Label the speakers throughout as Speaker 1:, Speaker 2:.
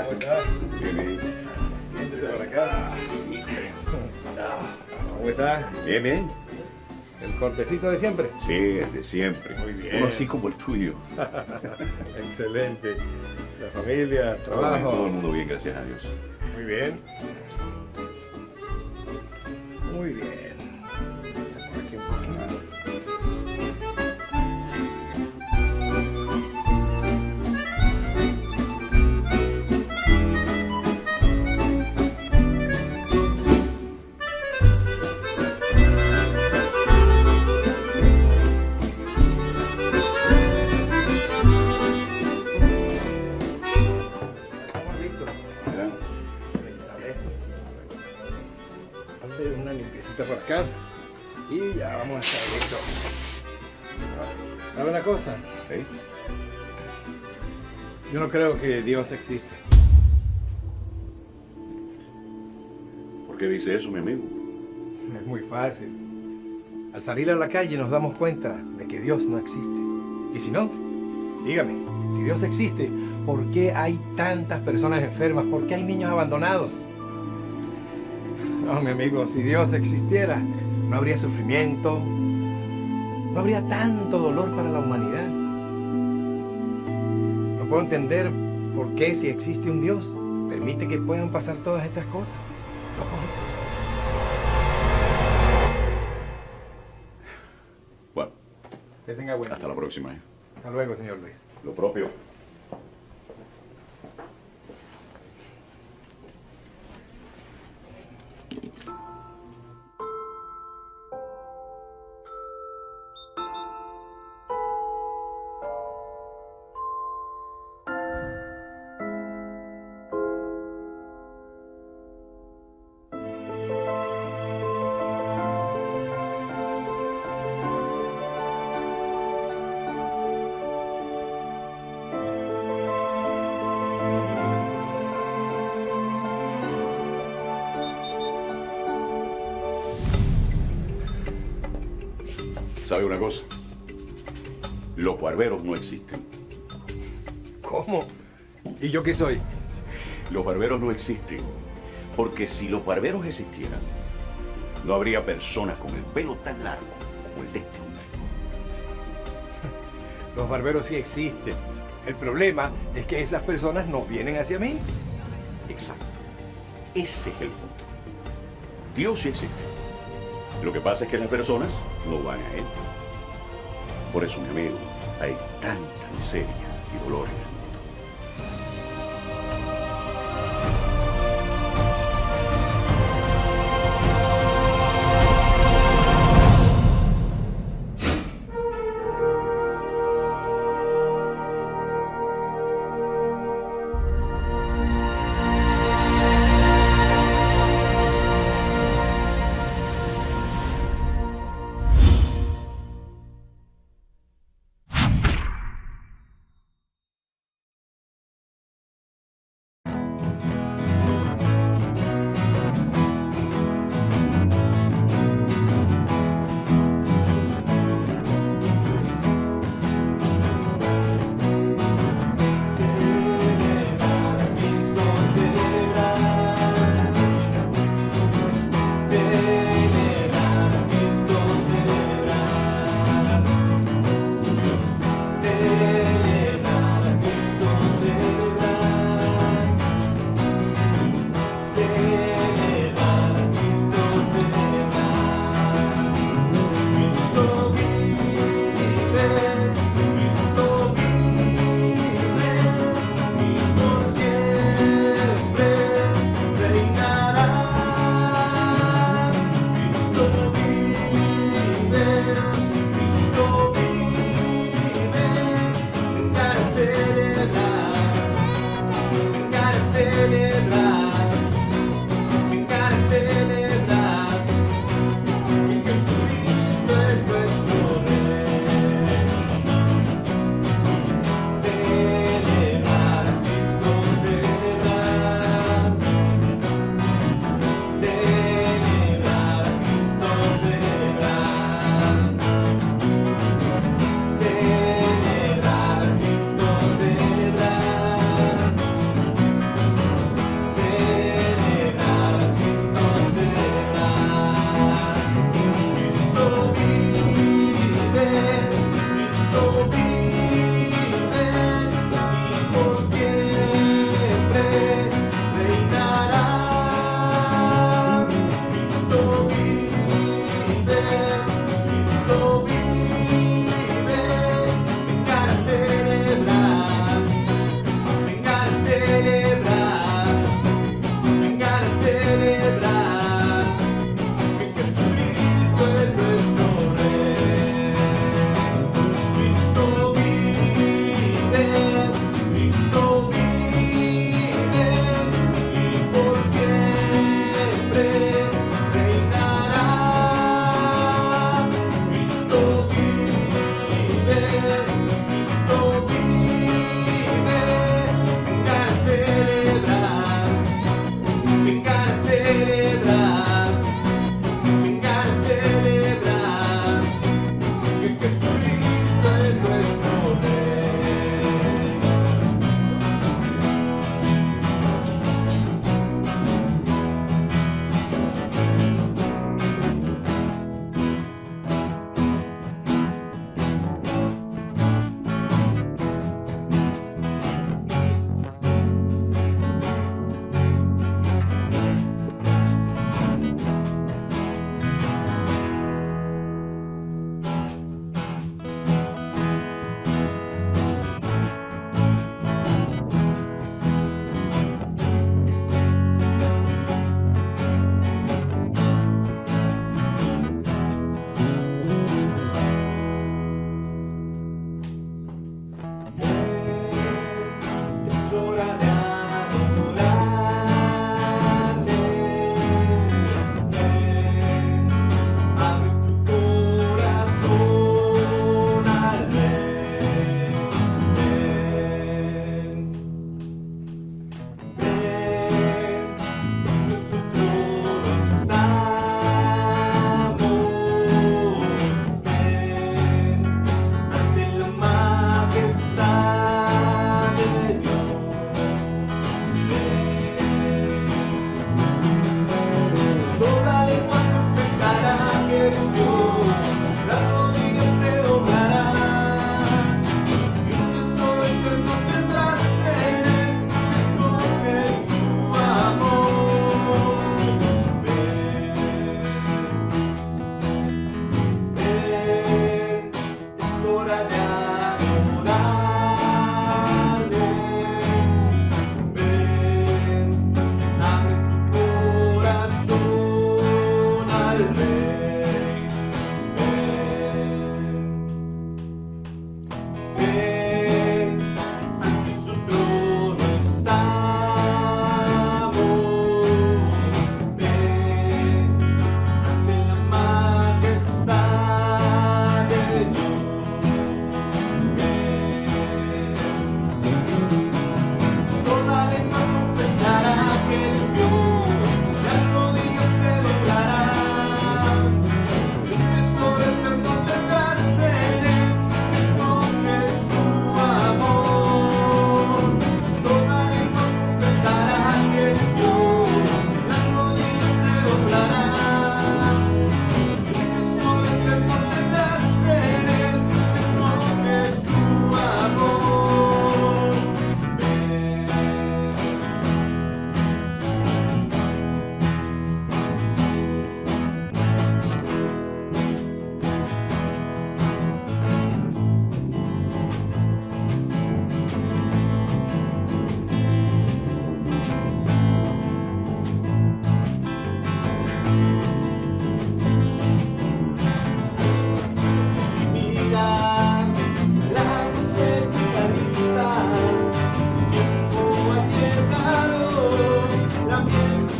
Speaker 1: ¿Cómo estás?
Speaker 2: Bien, bien.
Speaker 1: Siéntese por acá. ¿Cómo estás?
Speaker 2: Bien, bien.
Speaker 1: ¿El cortecito de siempre?
Speaker 2: Sí, de siempre.
Speaker 1: Muy bien.
Speaker 2: Uno así como el tuyo.
Speaker 1: Excelente. La familia, el
Speaker 2: Todo el
Speaker 1: trabajo.
Speaker 2: mundo bien, gracias a Dios.
Speaker 1: Muy bien. Muy bien. Vamos a poner aquí un poquito. Estamos listos.
Speaker 2: ¿Verdad?
Speaker 1: Hazle una limpiecita por acá y ya vamos a estar listos. ¿Sabe una cosa?
Speaker 2: ¿Sí?
Speaker 1: Yo no creo que Dios existe.
Speaker 2: ¿Por qué dice eso, mi amigo?
Speaker 1: Es muy fácil. Al salir a la calle nos damos cuenta de que Dios no existe. Y si no, dígame, si Dios existe, ¿por qué hay tantas personas enfermas? ¿Por qué hay niños abandonados? No, mi amigo, si Dios existiera, no habría sufrimiento, no habría tanto dolor para la humanidad. No puedo entender por qué, si existe un Dios, permite que puedan pasar todas estas cosas.
Speaker 2: Bueno,
Speaker 1: Que tenga buen
Speaker 2: hasta
Speaker 1: día.
Speaker 2: la próxima.
Speaker 1: Hasta luego, señor Luis.
Speaker 2: Lo propio. ¿Sabe una cosa? Los barberos no existen.
Speaker 1: ¿Cómo? ¿Y yo qué soy?
Speaker 2: Los barberos no existen. Porque si los barberos existieran, no habría personas con el pelo tan largo como el de este hombre.
Speaker 1: Los barberos sí existen. El problema es que esas personas no vienen hacia mí.
Speaker 2: Exacto. Ese es el punto. Dios sí existe. Lo que pasa es que las personas no van a Él. Por eso, mi amigo, hay tanta miseria y dolor en el mundo.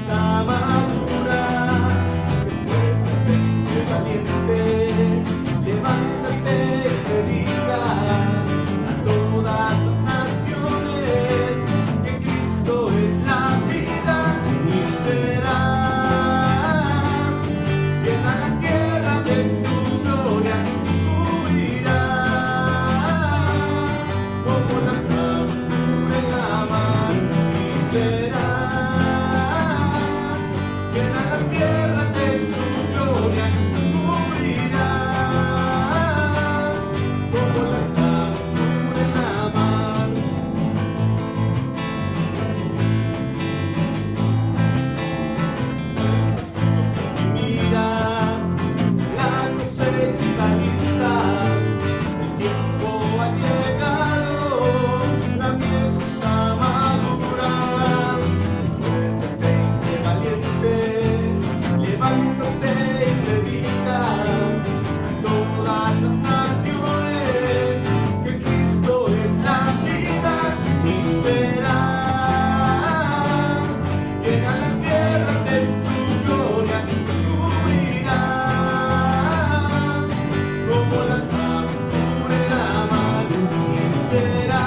Speaker 3: fuerza madura, esfuérzate y sé valiente, levántate y predica a todas las naciones que Cristo es la vida y será llena la tierra de su gloria, cubrirá como las aguas cubren la mar y será llena la tierra de su gloria, cubrirá como las aguas cubren la mar. Mira, la cosecha está lista, el tiempo ha llegado, la mies está madura. Esfuérzate y sé valiente, levántate y predica a todas las naciones que Cristo es la vida y será llena la tierra de su gloria, cubrirá como las aves cubren la mar y será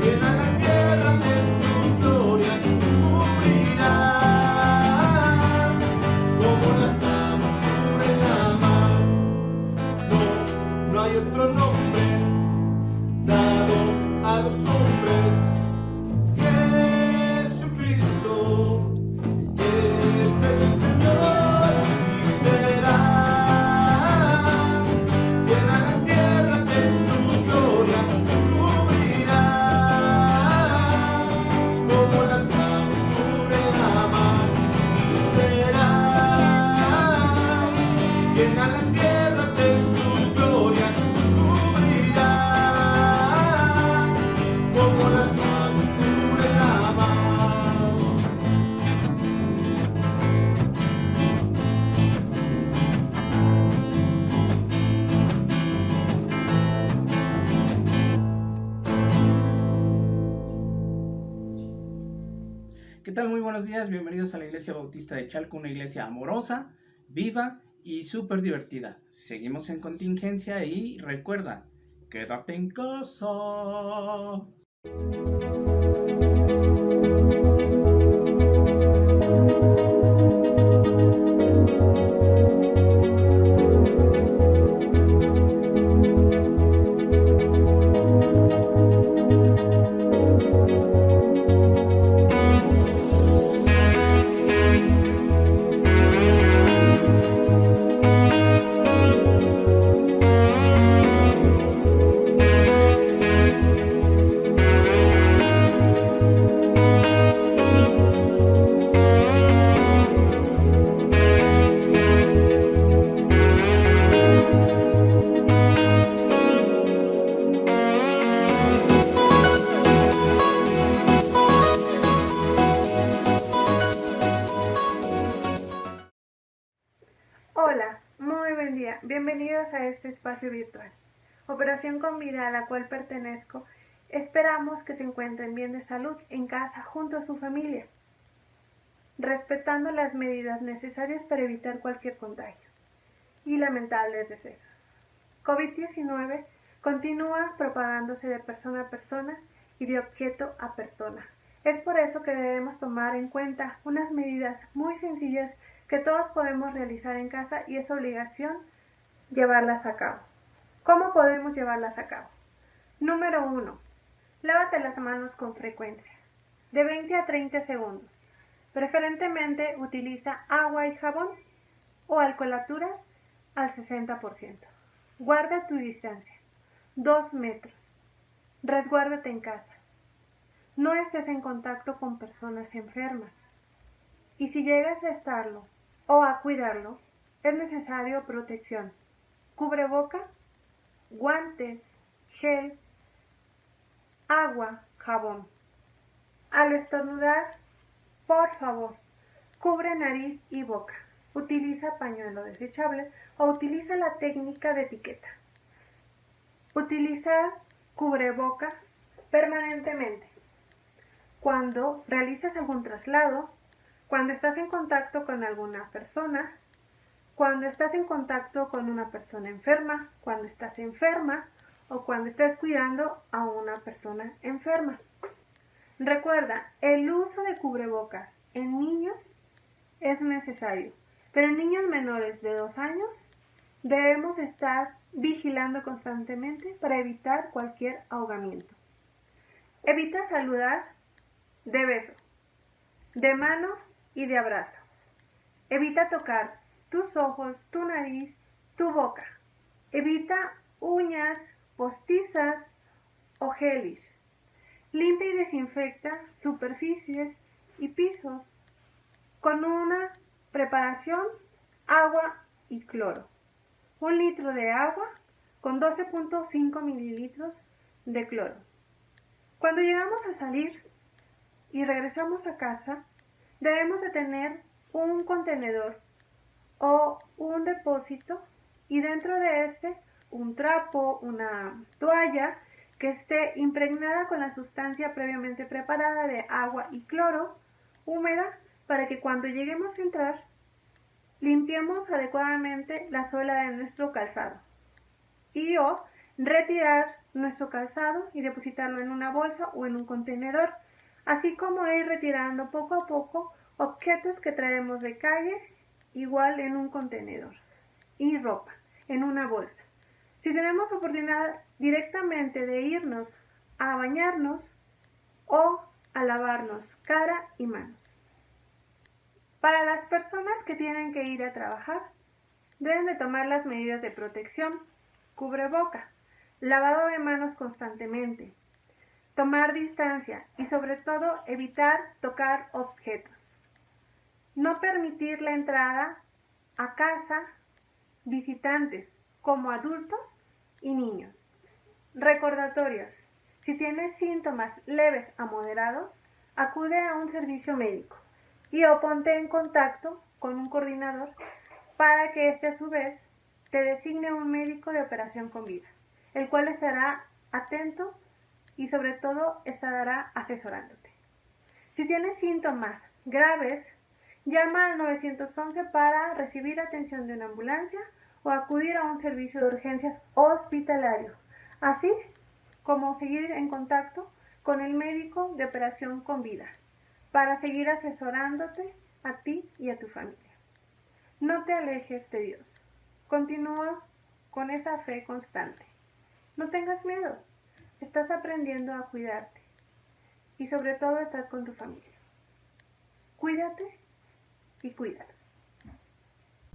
Speaker 3: llena la tierra de su gloria, cubrirá como las aves cubren la mar. No, no hay otro nombre dado a los hombres. Jesucristo es el Señor y será llena la tierra de su gloria, cubrirá como las aves cubren la mar y verá llena la tierra de su gloria, cubrirá como las aves cubren la mar.
Speaker 4: ¿Qué tal? Muy buenos días, bienvenidos a la Iglesia Bautista de Chalco, una iglesia amorosa, viva y súper divertida. Seguimos en contingencia y recuerda, quédate en casa.
Speaker 5: Hola, muy buen día. Bienvenidos a este espacio virtual. Operación Con Vida, a la cual pertenezco. Esperamos que se encuentren bien de salud en casa junto a su familia, respetando las medidas necesarias para evitar cualquier contagio y lamentables decesos. COVID-19 continúa propagándose de persona a persona y de objeto a persona. Es por eso que debemos tomar en cuenta unas medidas muy sencillas que todos podemos realizar en casa y es obligación llevarlas a cabo. ¿Cómo podemos llevarlas a cabo? Número 1. Lávate las manos con frecuencia, de 20 a 30 segundos. Preferentemente utiliza agua y jabón o alcoholaturas al 60%. Guarda tu distancia, 2 metros. Resguárdate en casa. No estés en contacto con personas enfermas. Y si llegas a estarlo o a cuidarlo, es necesario protección. Cubreboca, guantes, gel, agua, jabón. Al estornudar, por favor, cubre nariz y boca. Utiliza pañuelo desechable o utiliza la técnica de etiqueta. Utiliza cubreboca permanentemente. cuando realizas algún traslado, cuando estás en contacto con alguna persona, cuando estás en contacto con una persona enferma, cuando estás enferma o cuando estás cuidando a una persona enferma. Recuerda, el uso de cubrebocas en niños es necesario, pero en niños menores de 2 años debemos estar vigilando constantemente para evitar cualquier ahogamiento. Evita saludar de beso, de mano y de abrazo. Evita tocar tus ojos, tu nariz, tu boca. Evita uñas postizas o gelis. Limpia y desinfecta superficies y pisos con una preparación, agua y cloro. 1 litro de agua con 12.5 mililitros de cloro. Cuando llegamos a salir y regresamos a casa, debemos de tener un contenedor o un depósito y dentro de este un trapo, una toalla que esté impregnada con la sustancia previamente preparada de agua y cloro, húmeda, para que cuando lleguemos a entrar, limpiemos adecuadamente la suela de nuestro calzado y o retirar nuestro calzado y depositarlo en una bolsa o en un contenedor, así como ir retirando poco a poco objetos que traemos de calle, igual en un contenedor, y ropa en una bolsa. Si tenemos oportunidad directamente de irnos a bañarnos o a lavarnos cara y manos. Para las personas que tienen que ir a trabajar, deben de tomar las medidas de protección, cubreboca, lavado de manos constantemente, tomar distancia y sobre todo evitar tocar objetos. No permitir la entrada a casa visitantes como adultos y niños. Recordatorios: si tienes síntomas leves a moderados, acude a un servicio médico y o ponte en contacto con un coordinador para que éste a su vez te designe un médico de operación con vida, el cual estará atento y sobre todo estará asesorándote. Si tienes síntomas graves, llama al 911 para recibir atención de una ambulancia o acudir a un servicio de urgencias hospitalario, así como seguir en contacto con el médico de operación con vida para seguir asesorándote a ti y a tu familia. No te alejes de Dios. Continúa con esa fe constante. No tengas miedo. Estás aprendiendo a cuidarte y sobre todo estás con tu familia. Cuídate y cuídalo.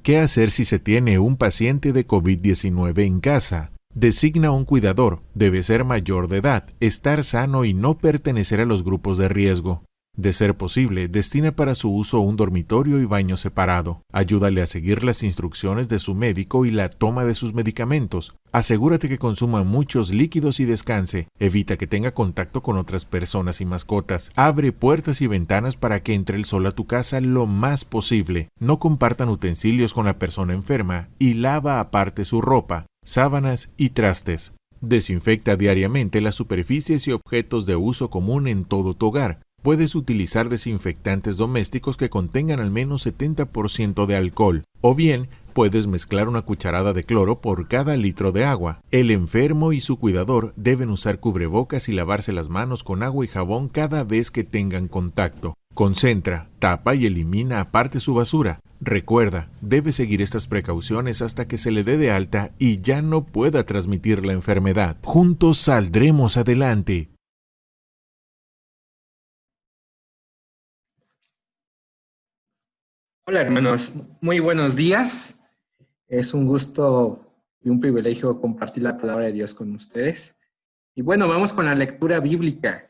Speaker 6: ¿Qué hacer si se tiene un paciente de COVID-19 en casa? Designa un cuidador, debe ser mayor de edad, estar sano y no pertenecer a los grupos de riesgo. De ser posible, destina para su uso un dormitorio y baño separado. Ayúdale a seguir las instrucciones de su médico y la toma de sus medicamentos. Asegúrate que consuma muchos líquidos y descanse. Evita que tenga contacto con otras personas y mascotas. Abre puertas y ventanas para que entre el sol a tu casa lo más posible. No compartan utensilios con la persona enferma y lava aparte su ropa, sábanas y trastes. Desinfecta diariamente las superficies y objetos de uso común en todo tu hogar. Puedes utilizar desinfectantes domésticos que contengan al menos 70% de alcohol, o bien puedes mezclar una cucharada de cloro por cada litro de agua. El enfermo y su cuidador deben usar cubrebocas y lavarse las manos con agua y jabón cada vez que tengan contacto. Concentra, tapa y elimina aparte su basura. Recuerda, debe seguir estas precauciones hasta que se le dé de alta y ya no pueda transmitir la enfermedad. Juntos saldremos adelante.
Speaker 7: Hola hermanos, muy buenos días. Es un gusto y un privilegio compartir la palabra de Dios con ustedes. Y bueno, vamos con la lectura bíblica.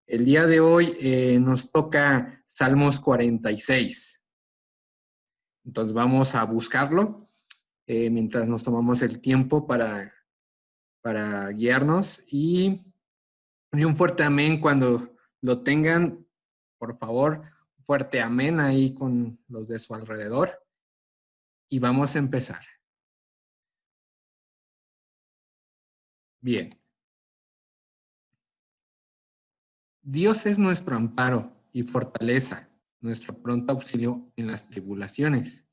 Speaker 7: El día de hoy nos toca Salmos 46. Entonces vamos a buscarlo mientras nos tomamos el tiempo para guiarnos. Y un fuerte amén cuando lo tengan, por favor. Fuerte amén ahí con los de su alrededor. Y vamos a empezar. Bien. Dios es nuestro amparo y fortaleza, nuestro pronto auxilio en las tribulaciones.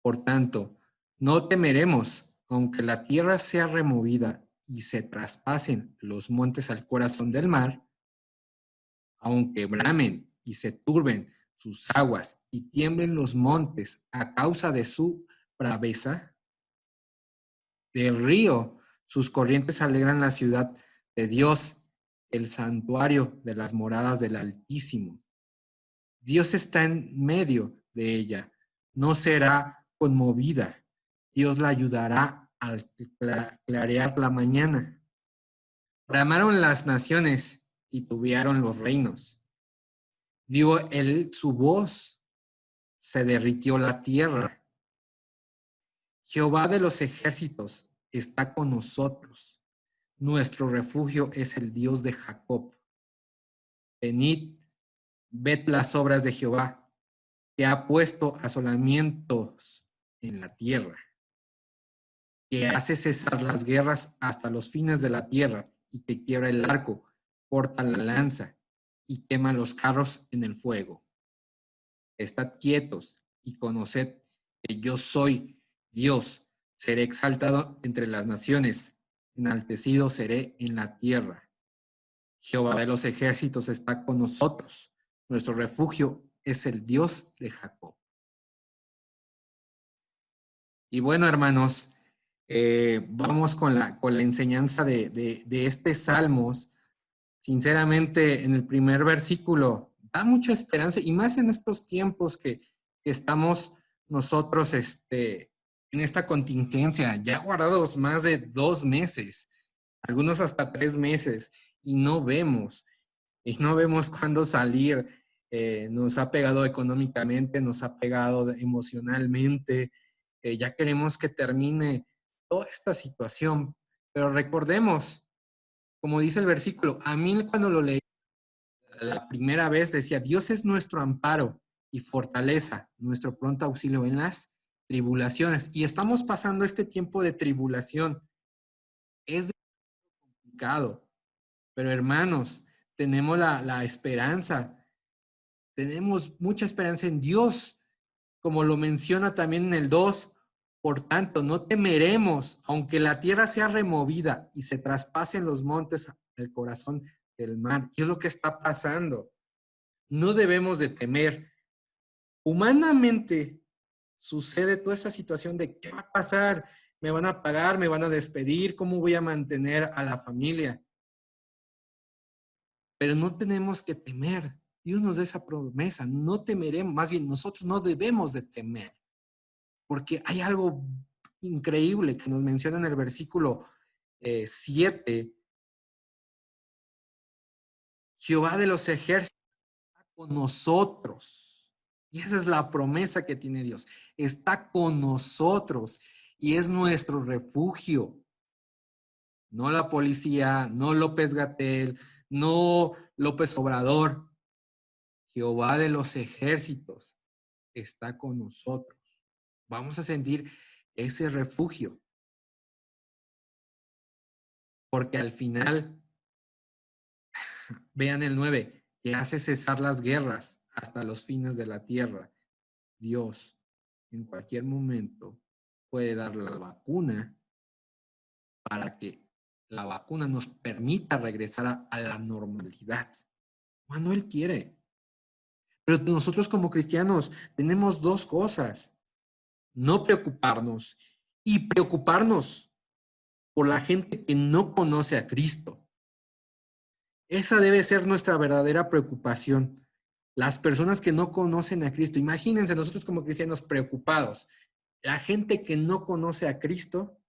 Speaker 7: Por tanto, no temeremos, aunque la tierra sea removida y se traspasen los montes al corazón del mar, aunque bramen y se turben sus aguas y tiemblen los montes a causa de su braveza. Del río, sus corrientes alegran la ciudad de Dios, el santuario de las moradas del Altísimo. Dios está en medio de ella, no será conmovida. Dios la ayudará al clarear la mañana. Bramaron las naciones y titubearon los reinos. Dio él su voz, se derritió la tierra. Jehová de los ejércitos está con nosotros. Nuestro refugio es el Dios de Jacob. Venid, ved las obras de Jehová, que ha puesto asolamientos en la tierra, que hace cesar las guerras hasta los fines de la tierra, y que quiebra el arco, corta la lanza, y quema los carros en el fuego. Estad quietos y conoced que yo soy Dios. Seré exaltado entre las naciones, enaltecido seré en la tierra. Jehová de los ejércitos está con nosotros. Nuestro refugio es el Dios de Jacob. Y bueno, hermanos, vamos con la enseñanza de este Salmos. Sinceramente, en el primer versículo da mucha esperanza, y más en estos tiempos que estamos nosotros en esta contingencia, ya guardados más de 2 meses, algunos hasta 3 meses, y no vemos cuándo salir. Nos ha pegado económicamente, nos ha pegado emocionalmente. Ya queremos que termine toda esta situación, pero recordemos, como dice el versículo, a mí cuando lo leí la primera vez decía, Dios es nuestro amparo y fortaleza, nuestro pronto auxilio en las tribulaciones. Y estamos pasando este tiempo de tribulación. Es complicado, pero hermanos, tenemos la esperanza, tenemos mucha esperanza en Dios, como lo menciona también en el 2. Por tanto, no temeremos, aunque la tierra sea removida y se traspasen los montes al corazón del mar. ¿Qué es lo que está pasando? No debemos de temer. Humanamente sucede toda esa situación de ¿qué va a pasar? ¿Me van a pagar? ¿Me van a despedir? ¿Cómo voy a mantener a la familia? Pero no tenemos que temer. Dios nos da esa promesa. No temeremos, más bien nosotros no debemos de temer. Porque hay algo increíble que nos menciona en el versículo 7. Jehová de los ejércitos está con nosotros. Y esa es la promesa que tiene Dios. Está con nosotros y es nuestro refugio. No la policía, no López-Gatell, no López Obrador. Jehová de los ejércitos está con nosotros. Vamos a sentir ese refugio. Porque al final, vean el 9, que hace cesar las guerras hasta los fines de la tierra. Dios en cualquier momento puede dar la vacuna para que la vacuna nos permita regresar a la normalidad cuando Él quiere. Pero nosotros como cristianos tenemos 2 cosas: no preocuparnos y preocuparnos por la gente que no conoce a Cristo. Esa debe ser nuestra verdadera preocupación. Las personas que no conocen a Cristo. Imagínense nosotros como cristianos preocupados. La gente que no conoce a Cristo,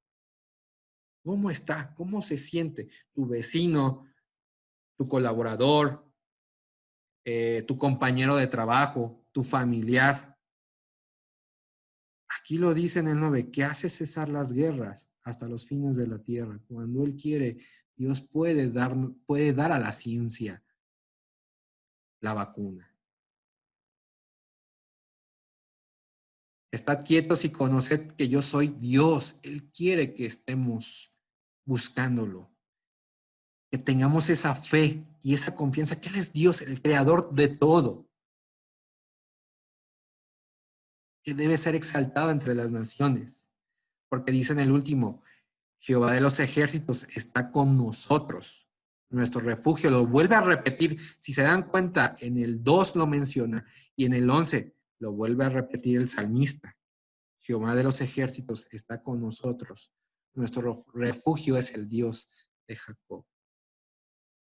Speaker 7: ¿cómo está? ¿Cómo se siente? Tu vecino, tu colaborador, tu compañero de trabajo, tu familiar. Aquí lo dice en el 9, que hace cesar las guerras hasta los fines de la tierra. Cuando Él quiere, Dios puede dar a la ciencia la vacuna. Estad quietos y conoced que yo soy Dios. Él quiere que estemos buscándolo. que tengamos esa fe y esa confianza que Él es Dios, el creador de todo, que debe ser exaltado entre las naciones, porque dice en el último, Jehová de los ejércitos está con nosotros, nuestro refugio. Lo vuelve a repetir, si se dan cuenta, en el 2 lo menciona y en el 11 lo vuelve a repetir el salmista. Jehová de los ejércitos está con nosotros, nuestro refugio es el Dios de Jacob.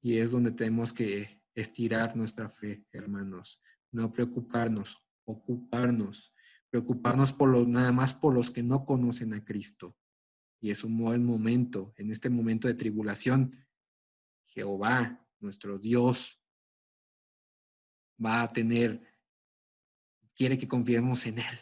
Speaker 7: Y es donde tenemos que estirar nuestra fe, hermanos. No preocuparnos, ocuparnos. Preocuparnos nada más por los que no conocen a Cristo. Y es un buen momento, en este momento de tribulación, Jehová, nuestro Dios, quiere que confiemos en Él.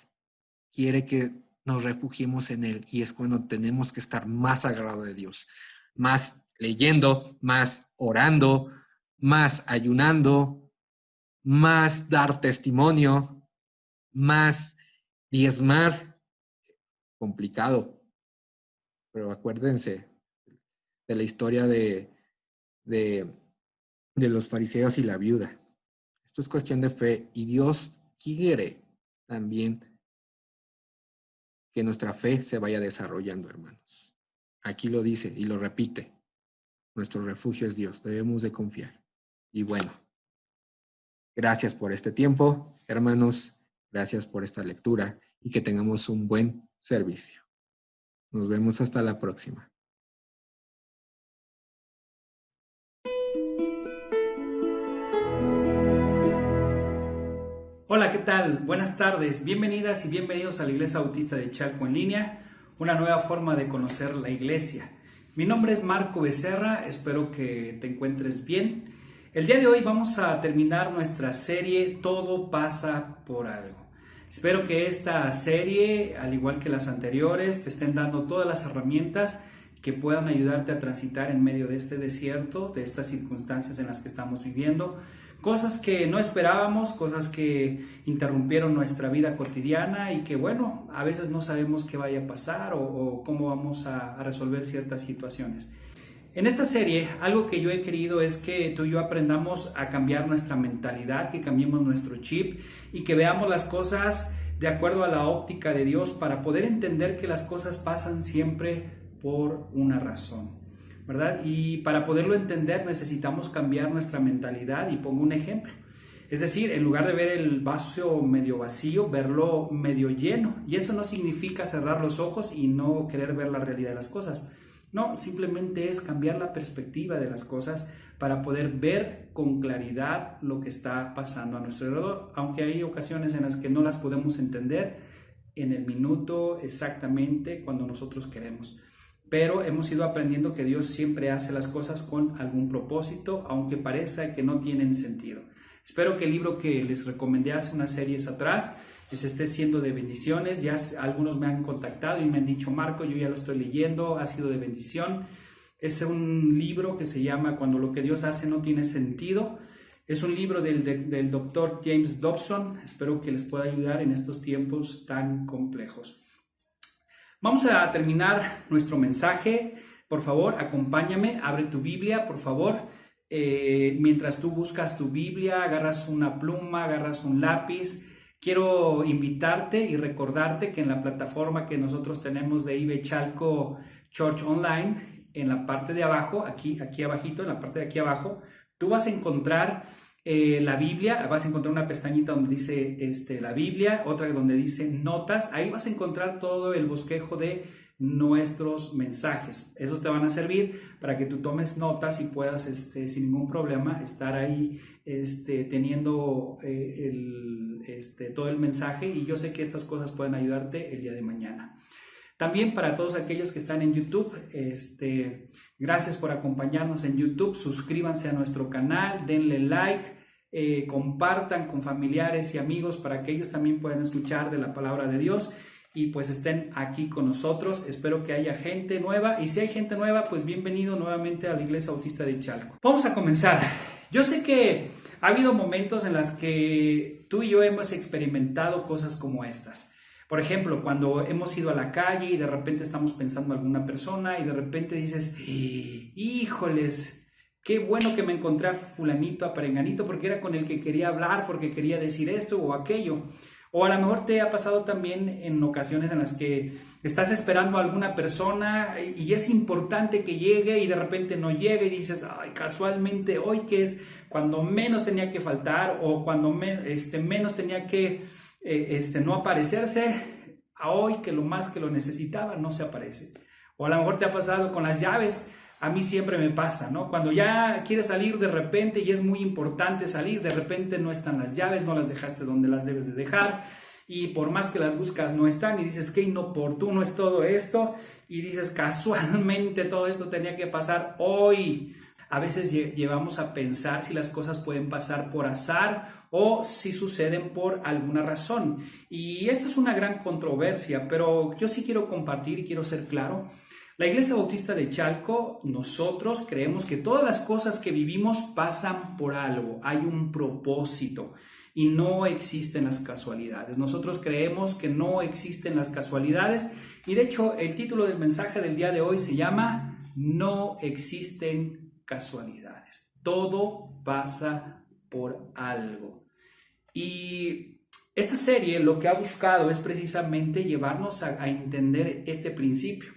Speaker 7: Quiere que nos refugiemos en Él. Y es cuando tenemos que estar más agarrados de Dios. Más leyendo, más orando, más ayunando, más dar testimonio, más diezmar. Complicado, pero acuérdense de la historia de los fariseos y la viuda. Esto es cuestión de fe y Dios quiere también que nuestra fe se vaya desarrollando, hermanos. Aquí lo dice y lo repite. Nuestro refugio es Dios, debemos de confiar. Y bueno, gracias por este tiempo, hermanos. Gracias por esta lectura y que tengamos un buen servicio. Nos vemos hasta la próxima.
Speaker 4: Hola, ¿qué tal? Buenas tardes. Bienvenidas y bienvenidos a la Iglesia Bautista de Chalco en línea, una nueva forma de conocer la iglesia. Mi nombre es Marco Becerra, espero que te encuentres bien. El día de hoy vamos a terminar nuestra serie Todo pasa por algo. Espero que esta serie, al igual que las anteriores, te estén dando todas las herramientas que puedan ayudarte a transitar en medio de este desierto, de estas circunstancias en las que estamos viviendo. Cosas que no esperábamos, cosas que interrumpieron nuestra vida cotidiana y que, bueno, a veces no sabemos qué vaya a pasar o cómo vamos a resolver ciertas situaciones. En esta serie, algo que yo he querido es que tú y yo aprendamos a cambiar nuestra mentalidad, que cambiemos nuestro chip y que veamos las cosas de acuerdo a la óptica de Dios para poder entender que las cosas pasan siempre por una razón, ¿verdad? Y para poderlo entender necesitamos cambiar nuestra mentalidad y pongo un ejemplo. Es decir, en lugar de ver el vaso medio vacío, verlo medio lleno. Y eso no significa cerrar los ojos y no querer ver la realidad de las cosas. No, simplemente es cambiar la perspectiva de las cosas para poder ver con claridad lo que está pasando a nuestro alrededor, aunque hay ocasiones en las que no las podemos entender en el minuto exactamente cuando nosotros queremos. Pero hemos ido aprendiendo que Dios siempre hace las cosas con algún propósito, aunque parezca que no tienen sentido. Espero que el libro que les recomendé hace unas series atrás les esté siendo de bendiciones. Ya algunos me han contactado y me han dicho, Marco, yo ya lo estoy leyendo, ha sido de bendición. Es un libro que se llama Cuando lo que Dios hace no tiene sentido. Es un libro del doctor James Dobson. Espero que les pueda ayudar en estos tiempos tan complejos. Vamos a terminar nuestro mensaje. Por favor, acompáñame, abre tu Biblia, por favor. Mientras tú buscas tu Biblia, agarras una pluma, agarras un lápiz. Quiero invitarte y recordarte que en la plataforma que nosotros tenemos de IB Chalco Church Online, en la parte de abajo, aquí abajito, en la parte de aquí abajo, tú vas a encontrar la Biblia, vas a encontrar una pestañita donde dice la Biblia, otra donde dice notas. Ahí vas a encontrar todo el bosquejo de nuestros mensajes. Esos te van a servir para que tú tomes notas y puedas sin ningún problema estar ahí teniendo todo el mensaje, y yo sé que estas cosas pueden ayudarte el día de mañana. También para todos aquellos que están en YouTube, gracias por acompañarnos en YouTube. Suscríbanse a nuestro canal, denle like, compartan con familiares y amigos para que ellos también puedan escuchar de la palabra de Dios y pues estén aquí con nosotros. Espero que haya gente nueva, y si hay gente nueva, pues bienvenido nuevamente a la Iglesia Bautista de Chalco. Vamos a comenzar. Yo sé que ha habido momentos en los que tú y yo hemos experimentado cosas como estas. Por ejemplo, cuando hemos ido a la calle y de repente estamos pensando en alguna persona y de repente dices, híjoles,
Speaker 8: qué bueno que me encontré a fulanito, a perenganito, porque era con el que quería hablar, porque quería decir esto o aquello. O a lo mejor te ha pasado también en ocasiones en las que estás esperando a alguna persona y es importante que llegue y de repente no llega y dices, ay, casualmente hoy que es cuando menos tenía que faltar o cuando menos tenía que no aparecerse, a hoy que lo más que lo necesitaba no se aparece. O a lo mejor te ha pasado con las llaves. A mí siempre me pasa, ¿no? Cuando ya quieres salir de repente y es muy importante salir, de repente no están las llaves, no las dejaste donde las debes de dejar y por más que las buscas no están y dices qué inoportuno es todo esto y dices casualmente todo esto tenía que pasar hoy. A veces llevamos a pensar si las cosas pueden pasar por azar o si suceden por alguna razón. Y esta es una gran controversia, pero yo sí quiero compartir y quiero ser claro. La Iglesia Bautista de Chalco, nosotros creemos que todas las cosas que vivimos pasan por algo, hay un propósito y no existen las casualidades. Nosotros creemos que no existen las casualidades y de hecho el título del mensaje del día de hoy se llama No existen casualidades. Todo pasa por algo. Y esta serie lo que ha buscado es precisamente llevarnos a entender este principio.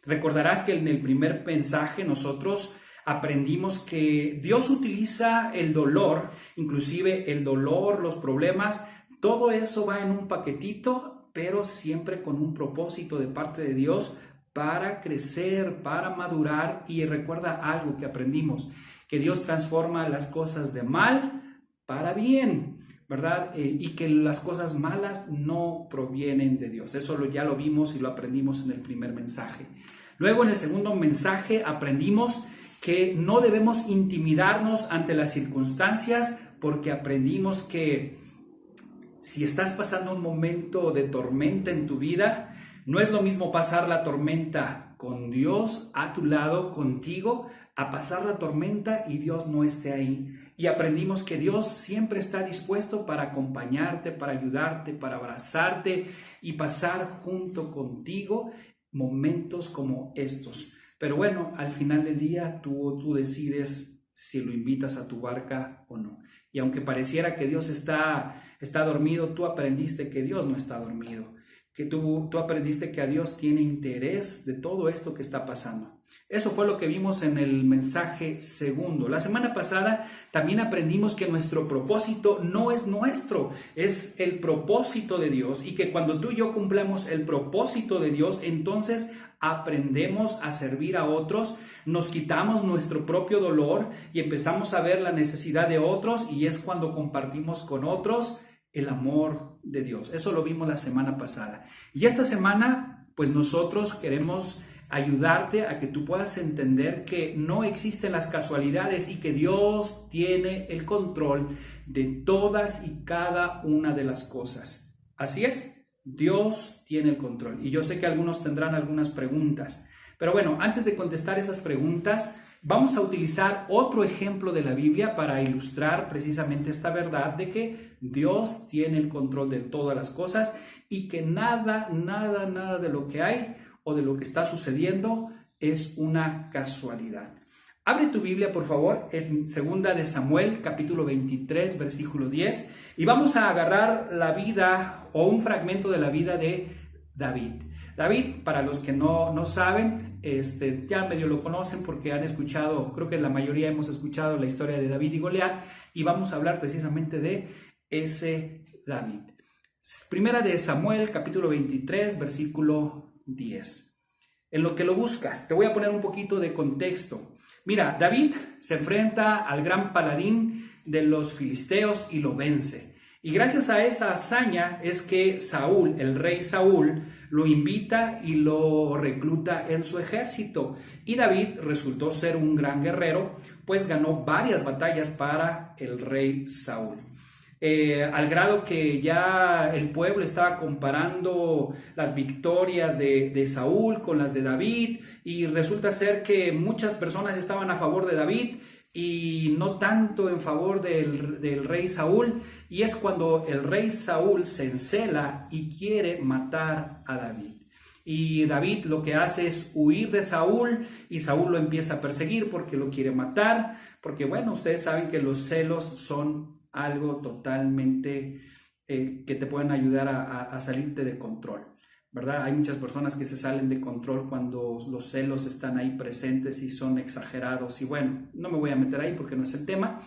Speaker 8: Recordarás que en el primer mensaje nosotros aprendimos que Dios utiliza el dolor, inclusive el dolor, los problemas, todo eso va en un paquetito, pero siempre con un propósito de parte de Dios para crecer, para madurar. Y recuerda algo que aprendimos, que Dios transforma las cosas de mal para bien, ¿verdad? Y que las cosas malas no provienen de Dios. Eso ya lo vimos y lo aprendimos en el primer mensaje. Luego en el segundo mensaje aprendimos que no debemos intimidarnos ante las circunstancias porque aprendimos que si estás pasando un momento de tormenta en tu vida, no es lo mismo pasar la tormenta con Dios a tu lado, contigo, a pasar la tormenta y Dios no esté ahí. Y aprendimos que Dios siempre está dispuesto para acompañarte, para ayudarte, para abrazarte y pasar junto contigo momentos como estos. Pero bueno, al final del día tú decides si lo invitas a tu barca o no. Y aunque pareciera que Dios está dormido, tú aprendiste que Dios no está dormido. Que tú aprendiste que a Dios tiene interés de todo esto que está pasando. Eso fue lo que vimos en el mensaje segundo. La semana pasada también aprendimos que nuestro propósito no es nuestro, es el propósito de Dios y que cuando tú y yo cumplamos el propósito de Dios, entonces aprendemos a servir a otros, nos quitamos nuestro propio dolor y empezamos a ver la necesidad de otros y es cuando compartimos con otros el amor de Dios. Eso lo vimos la semana pasada. Y esta semana, pues nosotros queremos ayudarte a que tú puedas entender que no existen las casualidades y que Dios tiene el control de todas y cada una de las cosas. Así es, Dios tiene el control. Y yo sé que algunos tendrán algunas preguntas. Pero bueno, antes de contestar esas preguntas, vamos a utilizar otro ejemplo de la Biblia para ilustrar precisamente esta verdad de que Dios tiene el control de todas las cosas y que nada de lo que hay o de lo que está sucediendo es una casualidad. Abre tu Biblia, por favor, en 2 de Samuel, capítulo 23, versículo 10, y vamos a agarrar la vida o un fragmento de la vida de David. David, para los que no saben, ya medio lo conocen porque han escuchado, creo que la mayoría hemos escuchado la historia de David y Goliat, y vamos a hablar precisamente de ese David. Primera de Samuel, capítulo 23, versículo 10. En lo que lo buscas, te voy a poner un poquito de contexto. Mira, David se enfrenta al gran paladín de los filisteos y lo vence. Y gracias a esa hazaña es que Saúl, el rey Saúl, lo invita y lo recluta en su ejército. Y David resultó ser un gran guerrero, pues ganó varias batallas para el rey Saúl. Al grado que ya el pueblo estaba comparando las victorias de Saúl con las de David, y resulta ser que muchas personas estaban a favor de David y no tanto en favor del rey Saúl, y es cuando el rey Saúl se encela y quiere matar a David. Y David lo que hace es huir de Saúl y Saúl lo empieza a perseguir porque lo quiere matar, porque bueno, ustedes saben que los celos son algo totalmente que te pueden ayudar a salirte de control, ¿verdad? Hay muchas personas que se salen de control cuando los celos están ahí presentes y son exagerados, y bueno, no me voy a meter ahí porque no es el tema,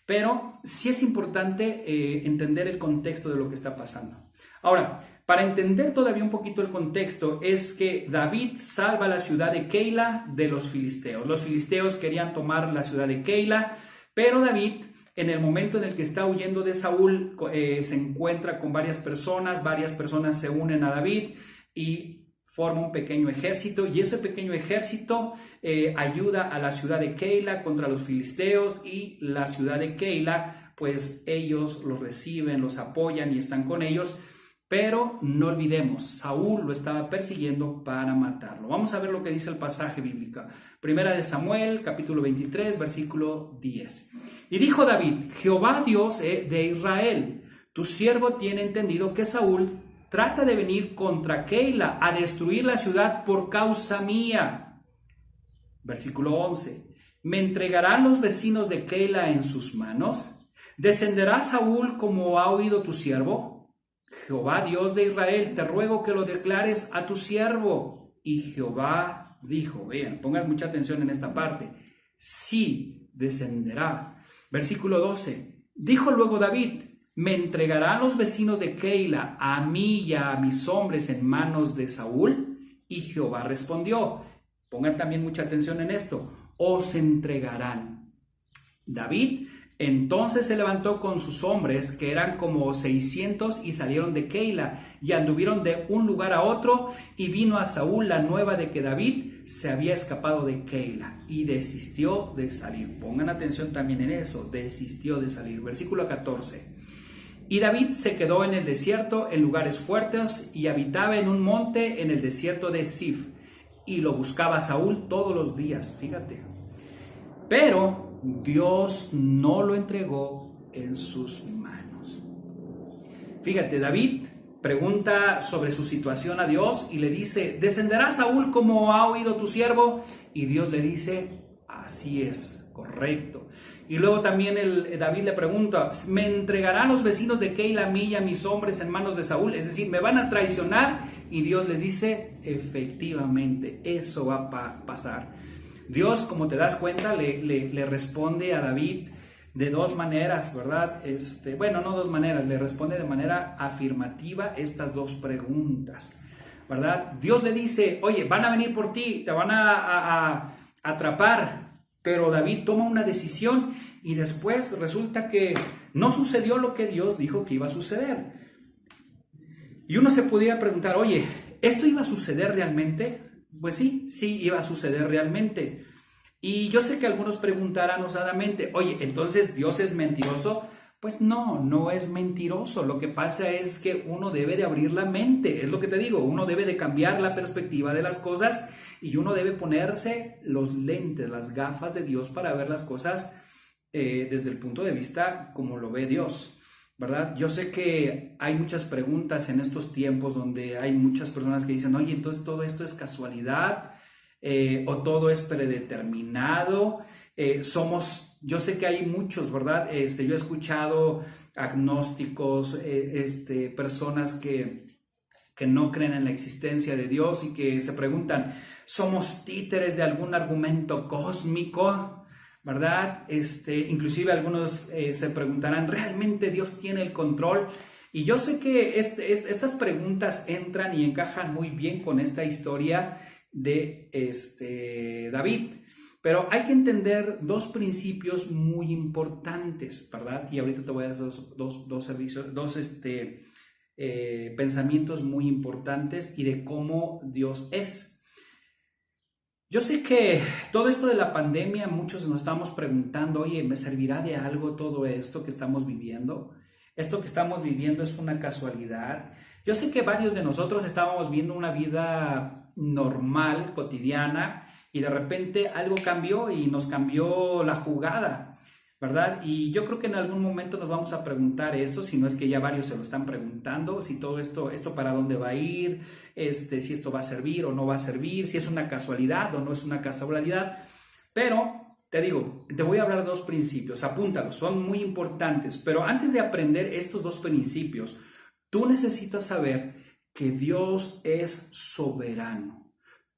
Speaker 8: pero sí es importante entender el contexto de lo que está pasando. Ahora, para entender todavía un poquito el contexto, es que David salva la ciudad de Keila de los filisteos. Los filisteos querían tomar la ciudad de Keila, pero David, en el momento en el que está huyendo de Saúl, se encuentra con varias personas se unen a David y forma un pequeño ejército, y ese pequeño ejército ayuda a la ciudad de Keila contra los filisteos, y la ciudad de Keila, pues ellos los reciben, los apoyan y están con ellos. Pero no olvidemos, Saúl lo estaba persiguiendo para matarlo. Vamos a ver lo que dice el pasaje bíblico. Primera de Samuel, capítulo 23, versículo 10. Y dijo David: Jehová Dios de Israel, tu siervo tiene entendido que Saúl trata de venir contra Keila a destruir la ciudad por causa mía. Versículo 11. ¿Me entregarán los vecinos de Keila en sus manos? ¿Descenderá Saúl como ha oído tu siervo? Jehová Dios de Israel, te ruego que lo declares a tu siervo. Y Jehová dijo, vean, pongan mucha atención en esta parte, sí descenderá. Versículo 12, dijo luego David: ¿me entregarán los vecinos de Keila a mí y a mis hombres en manos de Saúl? Y Jehová respondió, pongan también mucha atención en esto, os entregarán. David entonces se levantó con sus hombres, que eran como 600, y salieron de Keila, y anduvieron de un lugar a otro, y vino a Saúl la nueva de que David se había escapado de Keila, y desistió de salir. Pongan atención también en eso, desistió de salir. Versículo 14. Y David se quedó en el desierto, en lugares fuertes, y habitaba en un monte en el desierto de Sif, y lo buscaba Saúl todos los días, fíjate. Pero Dios no lo entregó en sus manos. Fíjate, David pregunta sobre su situación a Dios y le dice: ¿descenderá Saúl como ha oído tu siervo? Y Dios le dice: así es, correcto. Y luego también David le pregunta: ¿me entregarán los vecinos de Keila a mí y a mis hombres en manos de Saúl? Es decir, ¿me van a traicionar? Y Dios les dice: efectivamente, eso va a pasar. Dios, como te das cuenta, le responde a David de dos maneras, ¿verdad? Bueno, no dos maneras, le responde de manera afirmativa estas dos preguntas, ¿verdad? Dios le dice: oye, van a venir por ti, te van a atrapar, pero David toma una decisión y después resulta que no sucedió lo que Dios dijo que iba a suceder. Y uno se podría preguntar: oye, ¿esto iba a suceder realmente? Pues sí iba a suceder realmente. Y yo sé que algunos preguntarán osadamente: oye, ¿entonces Dios es mentiroso? Pues no es mentiroso. Lo que pasa es que uno debe de abrir la mente, es lo que te digo, uno debe de cambiar la perspectiva de las cosas y uno debe ponerse los lentes, las gafas de Dios para ver las cosas desde el punto de vista como lo ve Dios, ¿verdad? Yo sé que hay muchas preguntas en estos tiempos donde hay muchas personas que dicen: oye, entonces todo esto es casualidad o todo es predeterminado. Yo sé que hay muchos, ¿verdad? Yo he escuchado agnósticos, personas que no creen en la existencia de Dios y que se preguntan: ¿somos títeres de algún argumento cósmico? ¿Verdad? Inclusive algunos se preguntarán: ¿realmente Dios tiene el control? Y yo sé que estas preguntas entran y encajan muy bien con esta historia de David. Pero hay que entender dos principios muy importantes, ¿verdad? Y ahorita te voy a dar dos pensamientos muy importantes y de cómo Dios es. Yo sé que todo esto de la pandemia, muchos nos estamos preguntando: oye, ¿me servirá de algo todo esto que estamos viviendo? ¿Esto que estamos viviendo es una casualidad? Yo sé que varios de nosotros estábamos viendo una vida normal, cotidiana, y de repente algo cambió y nos cambió la jugada. ¿verdad? Y yo creo que en algún momento nos vamos a preguntar eso, si no es que ya varios se lo están preguntando, si todo esto para dónde va a ir, si esto va a servir o no va a servir, si es una casualidad o no es una casualidad. Pero te digo, te voy a hablar de dos principios, apúntalos, son muy importantes. Pero antes de aprender estos dos principios, tú necesitas saber que Dios es soberano.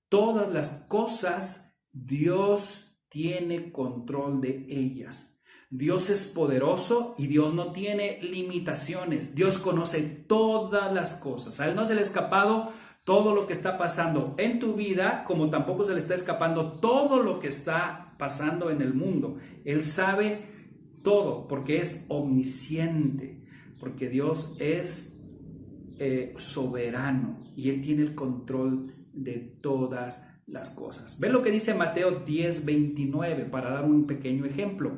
Speaker 8: Todas las cosas, Dios tiene control de ellas. Dios es poderoso y Dios no tiene limitaciones. Dios conoce todas las cosas. A Él no se le ha escapado todo lo que está pasando en tu vida, como tampoco se le está escapando todo lo que está pasando en el mundo. Él sabe todo porque es omnisciente, porque Dios es soberano y Él tiene el control de todas las cosas. Ve lo que dice Mateo 10:29 para dar un pequeño ejemplo.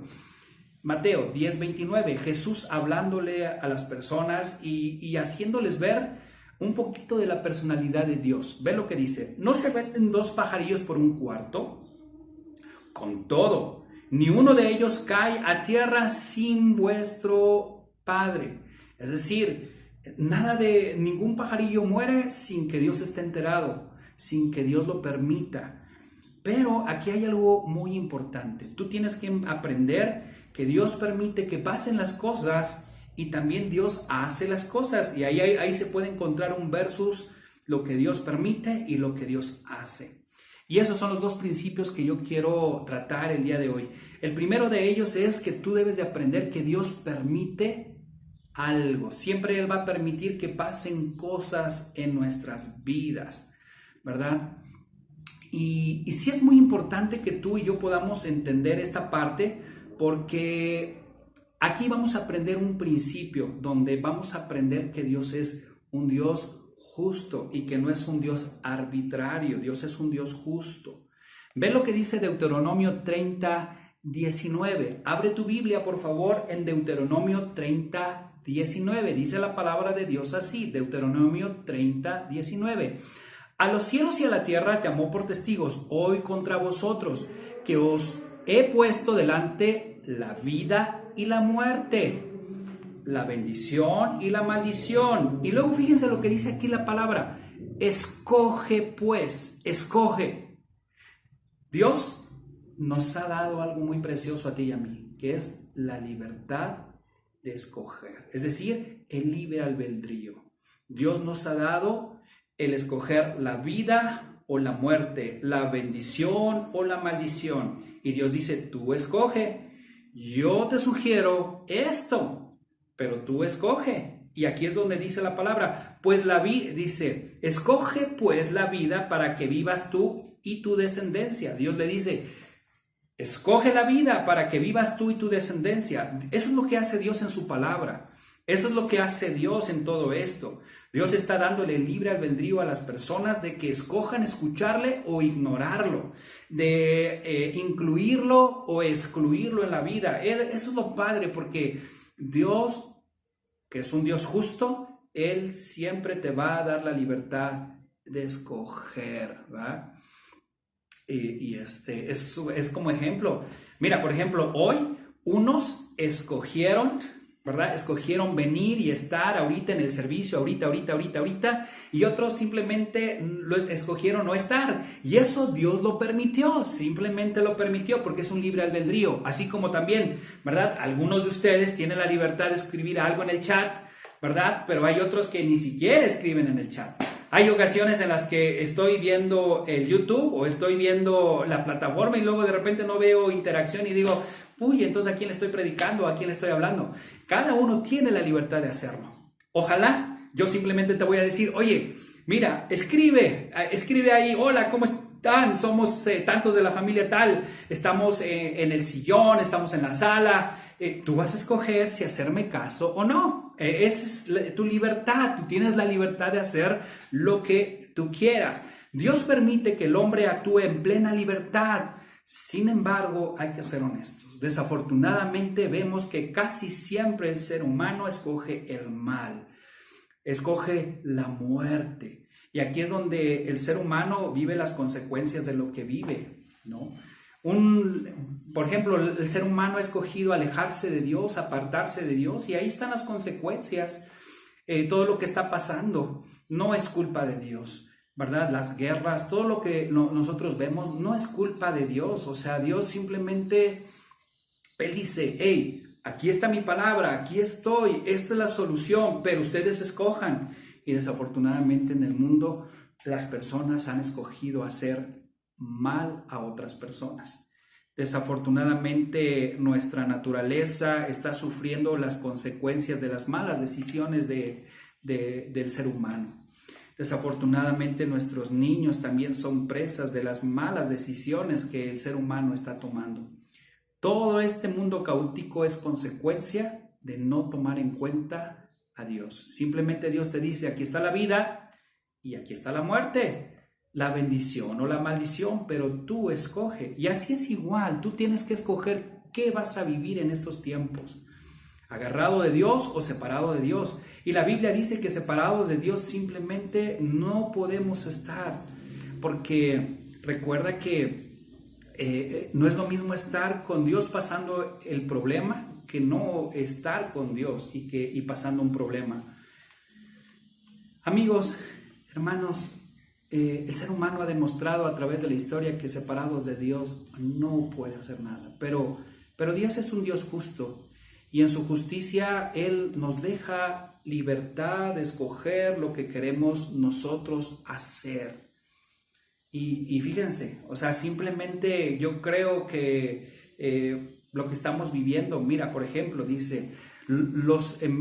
Speaker 8: Mateo 10:29, Jesús hablándole a las personas y haciéndoles ver un poquito de la personalidad de Dios. Ve lo que dice: ¿no se venden 2 pajarillos por un cuarto? Con todo, ni uno de ellos cae a tierra sin vuestro Padre. Es decir, ningún pajarillo muere sin que Dios esté enterado, sin que Dios lo permita. Pero aquí hay algo muy importante. Tú tienes que aprender que Dios permite que pasen las cosas y también Dios hace las cosas. Y ahí se puede encontrar un versus lo que Dios permite y lo que Dios hace. Y esos son los dos principios que yo quiero tratar el día de hoy. El primero de ellos es que tú debes de aprender que Dios permite algo. Siempre Él va a permitir que pasen cosas en nuestras vidas, ¿verdad? Y sí es muy importante que tú y yo podamos entender esta parte, porque aquí vamos a aprender un principio donde vamos a aprender que Dios es un Dios justo y que no es un Dios arbitrario. Dios es un Dios justo. Ve lo que dice Deuteronomio 30:19. Abre tu Biblia, por favor, en Deuteronomio 30:19. Dice la palabra de Dios así, Deuteronomio 30:19. A los cielos y a la tierra llamó por testigos hoy contra vosotros, que os he puesto delante la vida y la muerte, la bendición y la maldición. Y luego fíjense lo que dice aquí la palabra: escoge pues, escoge. Dios nos ha dado algo muy precioso a ti y a mí, que es la libertad de escoger, es decir, el libre albedrío. Dios nos ha dado el escoger la vida o la muerte, la bendición o la maldición. Y Dios dice: tú escoge. Yo te sugiero esto, pero tú escoge. Y aquí es donde dice la palabra, pues la vida, dice, escoge pues la vida para que vivas tú y tu descendencia. Dios le dice, escoge la vida para que vivas tú y tu descendencia. Eso es lo que hace Dios en su palabra. Eso es lo que hace Dios en todo esto. Dios está dándole libre albedrío a las personas de que escojan escucharle o ignorarlo, de incluirlo o excluirlo en la vida. Eso es lo padre, porque Dios, que es un Dios justo, Él siempre te va a dar la libertad de escoger, ¿va? Es como ejemplo. Mira, por ejemplo, hoy unos escogieron, ¿verdad? Escogieron venir y estar ahorita en el servicio, ahorita, y otros simplemente lo escogieron no estar. Y eso Dios lo permitió, simplemente lo permitió porque es un libre albedrío. Así como también, ¿verdad? Algunos de ustedes tienen la libertad de escribir algo en el chat, ¿verdad? Pero hay otros que ni siquiera escriben en el chat. Hay ocasiones en las que estoy viendo el YouTube o estoy viendo la plataforma y luego de repente no veo interacción y digo, uy, entonces ¿a quién le estoy predicando? ¿A quién le estoy hablando? Cada uno tiene la libertad de hacerlo. Ojalá yo simplemente te voy a decir, oye, mira, escribe ahí, hola, ¿cómo están? Somos tantos de la familia tal, estamos en el sillón, estamos en la sala. Tú vas a escoger si hacerme caso o no. Esa es tu libertad. Tú tienes la libertad de hacer lo que tú quieras. Dios permite que el hombre actúe en plena libertad. Sin embargo, hay que ser honestos. Desafortunadamente vemos que casi siempre el ser humano escoge el mal, escoge la muerte. Y aquí es donde el ser humano vive las consecuencias de lo que vive, ¿no? Por ejemplo, el ser humano ha escogido alejarse de Dios, apartarse de Dios, y ahí están las consecuencias. Todo lo que está pasando no es culpa de Dios, ¿verdad? Las guerras, todo lo que nosotros vemos no es culpa de Dios. O sea, Dios simplemente, Él dice, hey, aquí está mi palabra, aquí estoy, esta es la solución, pero ustedes escojan. Y desafortunadamente en el mundo las personas han escogido hacer mal a otras personas. Desafortunadamente nuestra naturaleza está sufriendo las consecuencias de las malas decisiones del ser humano. Desafortunadamente nuestros niños también son presas de las malas decisiones que el ser humano está tomando. Todo este mundo caótico es consecuencia de no tomar en cuenta a Dios. Simplemente Dios te dice, aquí está la vida y aquí está la muerte, la bendición o la maldición, pero tú escoge. Y así es igual, tú tienes que escoger qué vas a vivir en estos tiempos, agarrado de Dios o separado de Dios. Y la Biblia dice que separados de Dios simplemente no podemos estar, porque recuerda que no es lo mismo estar con Dios pasando el problema que no estar con Dios y pasando un problema. Amigos, hermanos, el ser humano ha demostrado a través de la historia que separados de Dios no puede hacer nada, pero Dios es un Dios justo, y en su justicia Él nos deja libertad de escoger lo que queremos nosotros hacer. Y fíjense, o sea, simplemente yo creo que lo que estamos viviendo, mira, por ejemplo, dice,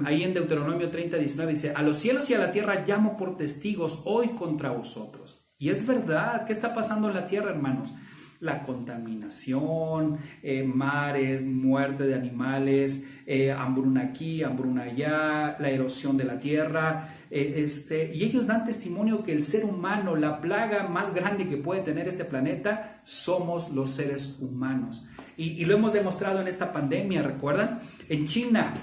Speaker 8: ahí en Deuteronomio 30:19 dice, a los cielos y a la tierra llamo por testigos hoy contra vosotros. Y es verdad, ¿qué está pasando en la tierra, hermanos? La contaminación, mares, muerte de animales, hambruna aquí, hambruna allá, la erosión de la tierra, y ellos dan testimonio que el ser humano, la plaga más grande que puede tener este planeta, somos los seres humanos. Y lo hemos demostrado en esta pandemia, ¿recuerdan? En China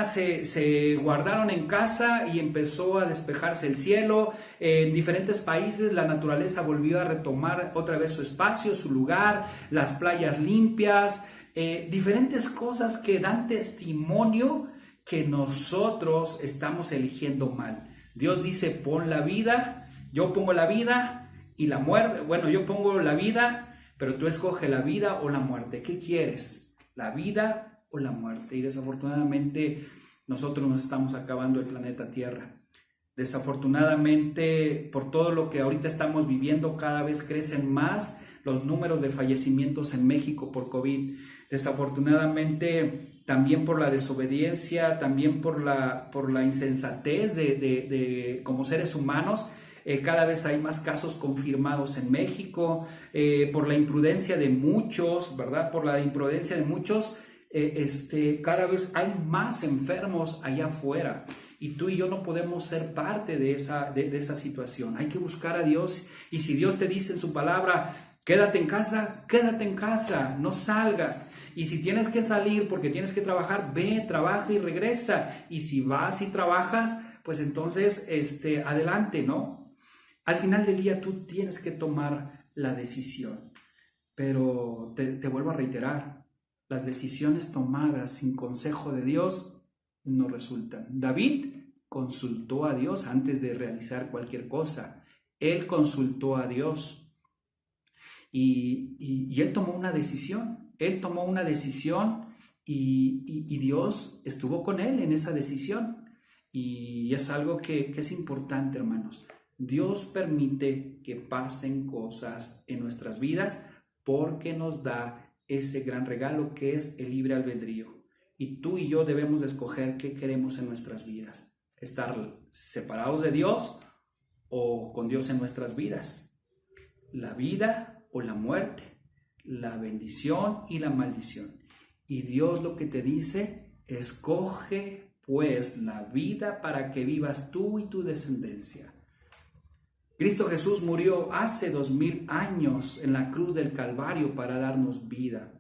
Speaker 8: se guardaron en casa y empezó a despejarse el cielo. En diferentes países la naturaleza volvió a retomar otra vez su espacio, su lugar, las playas limpias, diferentes cosas que dan testimonio que nosotros estamos eligiendo mal. Dios dice, pon la vida, yo pongo la vida y la muerte. Bueno, yo pongo la vida, pero tú escoge la vida o la muerte. ¿Qué quieres? ¿La vida o la muerte? Y desafortunadamente nosotros nos estamos acabando el planeta Tierra. Desafortunadamente, por todo lo que ahorita estamos viviendo, cada vez crecen más los números de fallecimientos en México por COVID. Desafortunadamente, también por la desobediencia, también por la insensatez de como seres humanos, cada vez hay más casos confirmados en México, por la imprudencia de muchos, ¿verdad? Por la imprudencia de muchos, cada vez hay más enfermos allá afuera. Y tú y yo no podemos ser parte de esa situación. Hay que buscar a Dios. Y si Dios te dice en su palabra, quédate en casa, no salgas. Y si tienes que salir porque tienes que trabajar, ve, trabaja y regresa. Y si vas y trabajas, pues entonces adelante, ¿no? Al final del día tú tienes que tomar la decisión. Pero te vuelvo a reiterar, las decisiones tomadas sin consejo de Dios no resultan. David consultó a Dios antes de realizar cualquier cosa. Él consultó a Dios y él tomó una decisión. Y Dios estuvo con él en esa decisión. Y es algo que es importante, hermanos. Dios permite que pasen cosas en nuestras vidas porque nos da ese gran regalo que es el libre albedrío. Y tú y yo debemos de escoger qué queremos en nuestras vidas. Estar separados de Dios o con Dios en nuestras vidas. La vida o la muerte. La bendición y la maldición. Y Dios lo que te dice, escoge pues la vida para que vivas tú y tu descendencia. Cristo Jesús murió hace 2000 años en la cruz del Calvario para darnos vida.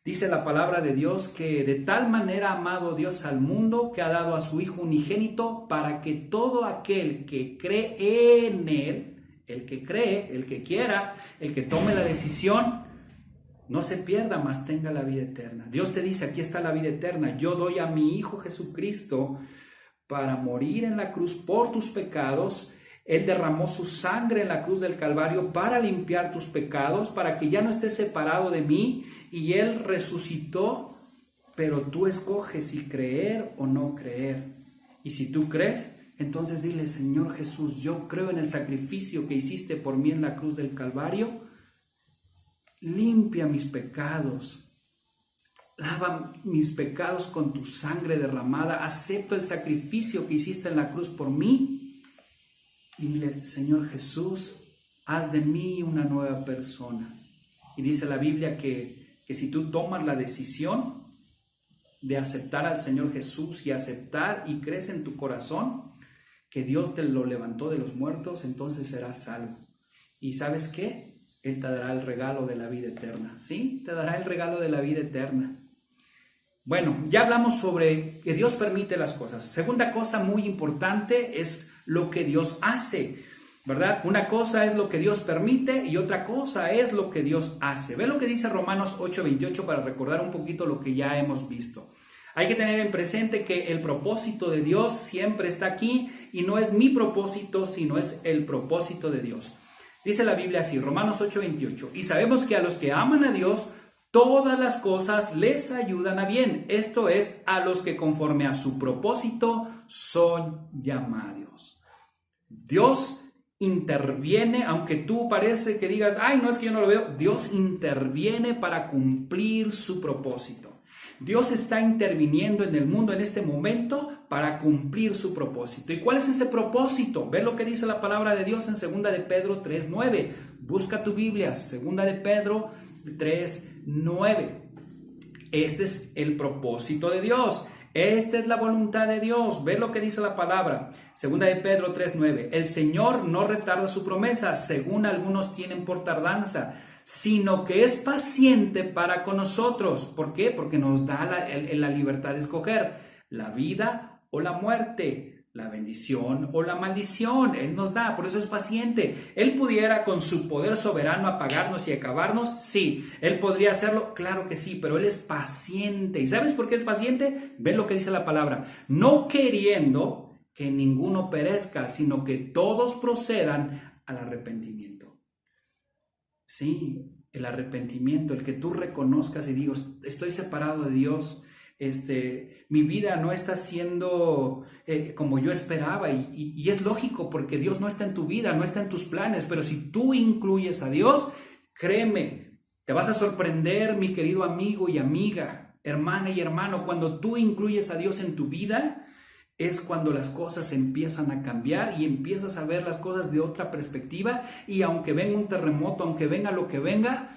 Speaker 8: Dice la palabra de Dios que de tal manera ha amado Dios al mundo que ha dado a su Hijo unigénito para que todo aquel que cree en Él, el que cree, el que quiera, el que tome la decisión, no se pierda, mas tenga la vida eterna. Dios te dice, aquí está la vida eterna. Yo doy a mi Hijo Jesucristo para morir en la cruz por tus pecados. Él derramó su sangre en la cruz del Calvario para limpiar tus pecados, para que ya no estés separado de mí. Y Él resucitó, pero tú escoges si creer o no creer. Y si tú crees, entonces dile, Señor Jesús, yo creo en el sacrificio que hiciste por mí en la cruz del Calvario. Limpia mis pecados, lava mis pecados con tu sangre derramada, acepto el sacrificio que hiciste en la cruz por mí y dile, Señor Jesús, haz de mí una nueva persona. Y dice la Biblia que si tú tomas la decisión de aceptar al Señor Jesús y aceptar y crees en tu corazón que Dios te lo levantó de los muertos, entonces serás salvo. ¿Y sabes qué? Él te dará el regalo de la vida eterna. ¿Sí? Te dará el regalo de la vida eterna. Bueno, ya hablamos sobre que Dios permite las cosas. Segunda cosa muy importante es lo que Dios hace, ¿verdad? Una cosa es lo que Dios permite y otra cosa es lo que Dios hace. Ve lo que dice Romanos 8:28 para recordar un poquito lo que ya hemos visto. Hay que tener en presente que el propósito de Dios siempre está aquí y no es mi propósito, sino es el propósito de Dios. Dice la Biblia así, Romanos 8:28, y sabemos que a los que aman a Dios, todas las cosas les ayudan a bien. Esto es, a los que conforme a su propósito son llamados. Dios interviene, aunque tú parece que digas, ay, no es que yo no lo veo. Dios interviene para cumplir su propósito. Dios está interviniendo en el mundo en este momento para cumplir su propósito. ¿Y cuál es ese propósito? Ve lo que dice la palabra de Dios en 2 de Pedro 3:9. Busca tu Biblia, 2 de Pedro 3:9. Este es el propósito de Dios. Esta es la voluntad de Dios. Ve lo que dice la palabra. 2 de Pedro 3:9. El Señor no retarda su promesa, según algunos tienen por tardanza, sino que es paciente para con nosotros. ¿Por qué? Porque nos da la libertad de escoger la vida o la muerte, la bendición o la maldición. Él nos da, por eso es paciente. Él pudiera con su poder soberano apagarnos y acabarnos, sí. Él podría hacerlo, claro que sí, pero Él es paciente. ¿Y sabes por qué es paciente? Ven lo que dice la palabra. No queriendo que ninguno perezca, sino que todos procedan al arrepentimiento. Sí, el arrepentimiento, el que tú reconozcas y digas, estoy separado de Dios, mi vida no está siendo como yo esperaba y es lógico porque Dios no está en tu vida, no está en tus planes, pero si tú incluyes a Dios, créeme, te vas a sorprender, mi querido amigo y amiga, hermana y hermano, cuando tú incluyes a Dios en tu vida, es cuando las cosas empiezan a cambiar y empiezas a ver las cosas de otra perspectiva y aunque venga un terremoto, aunque venga lo que venga,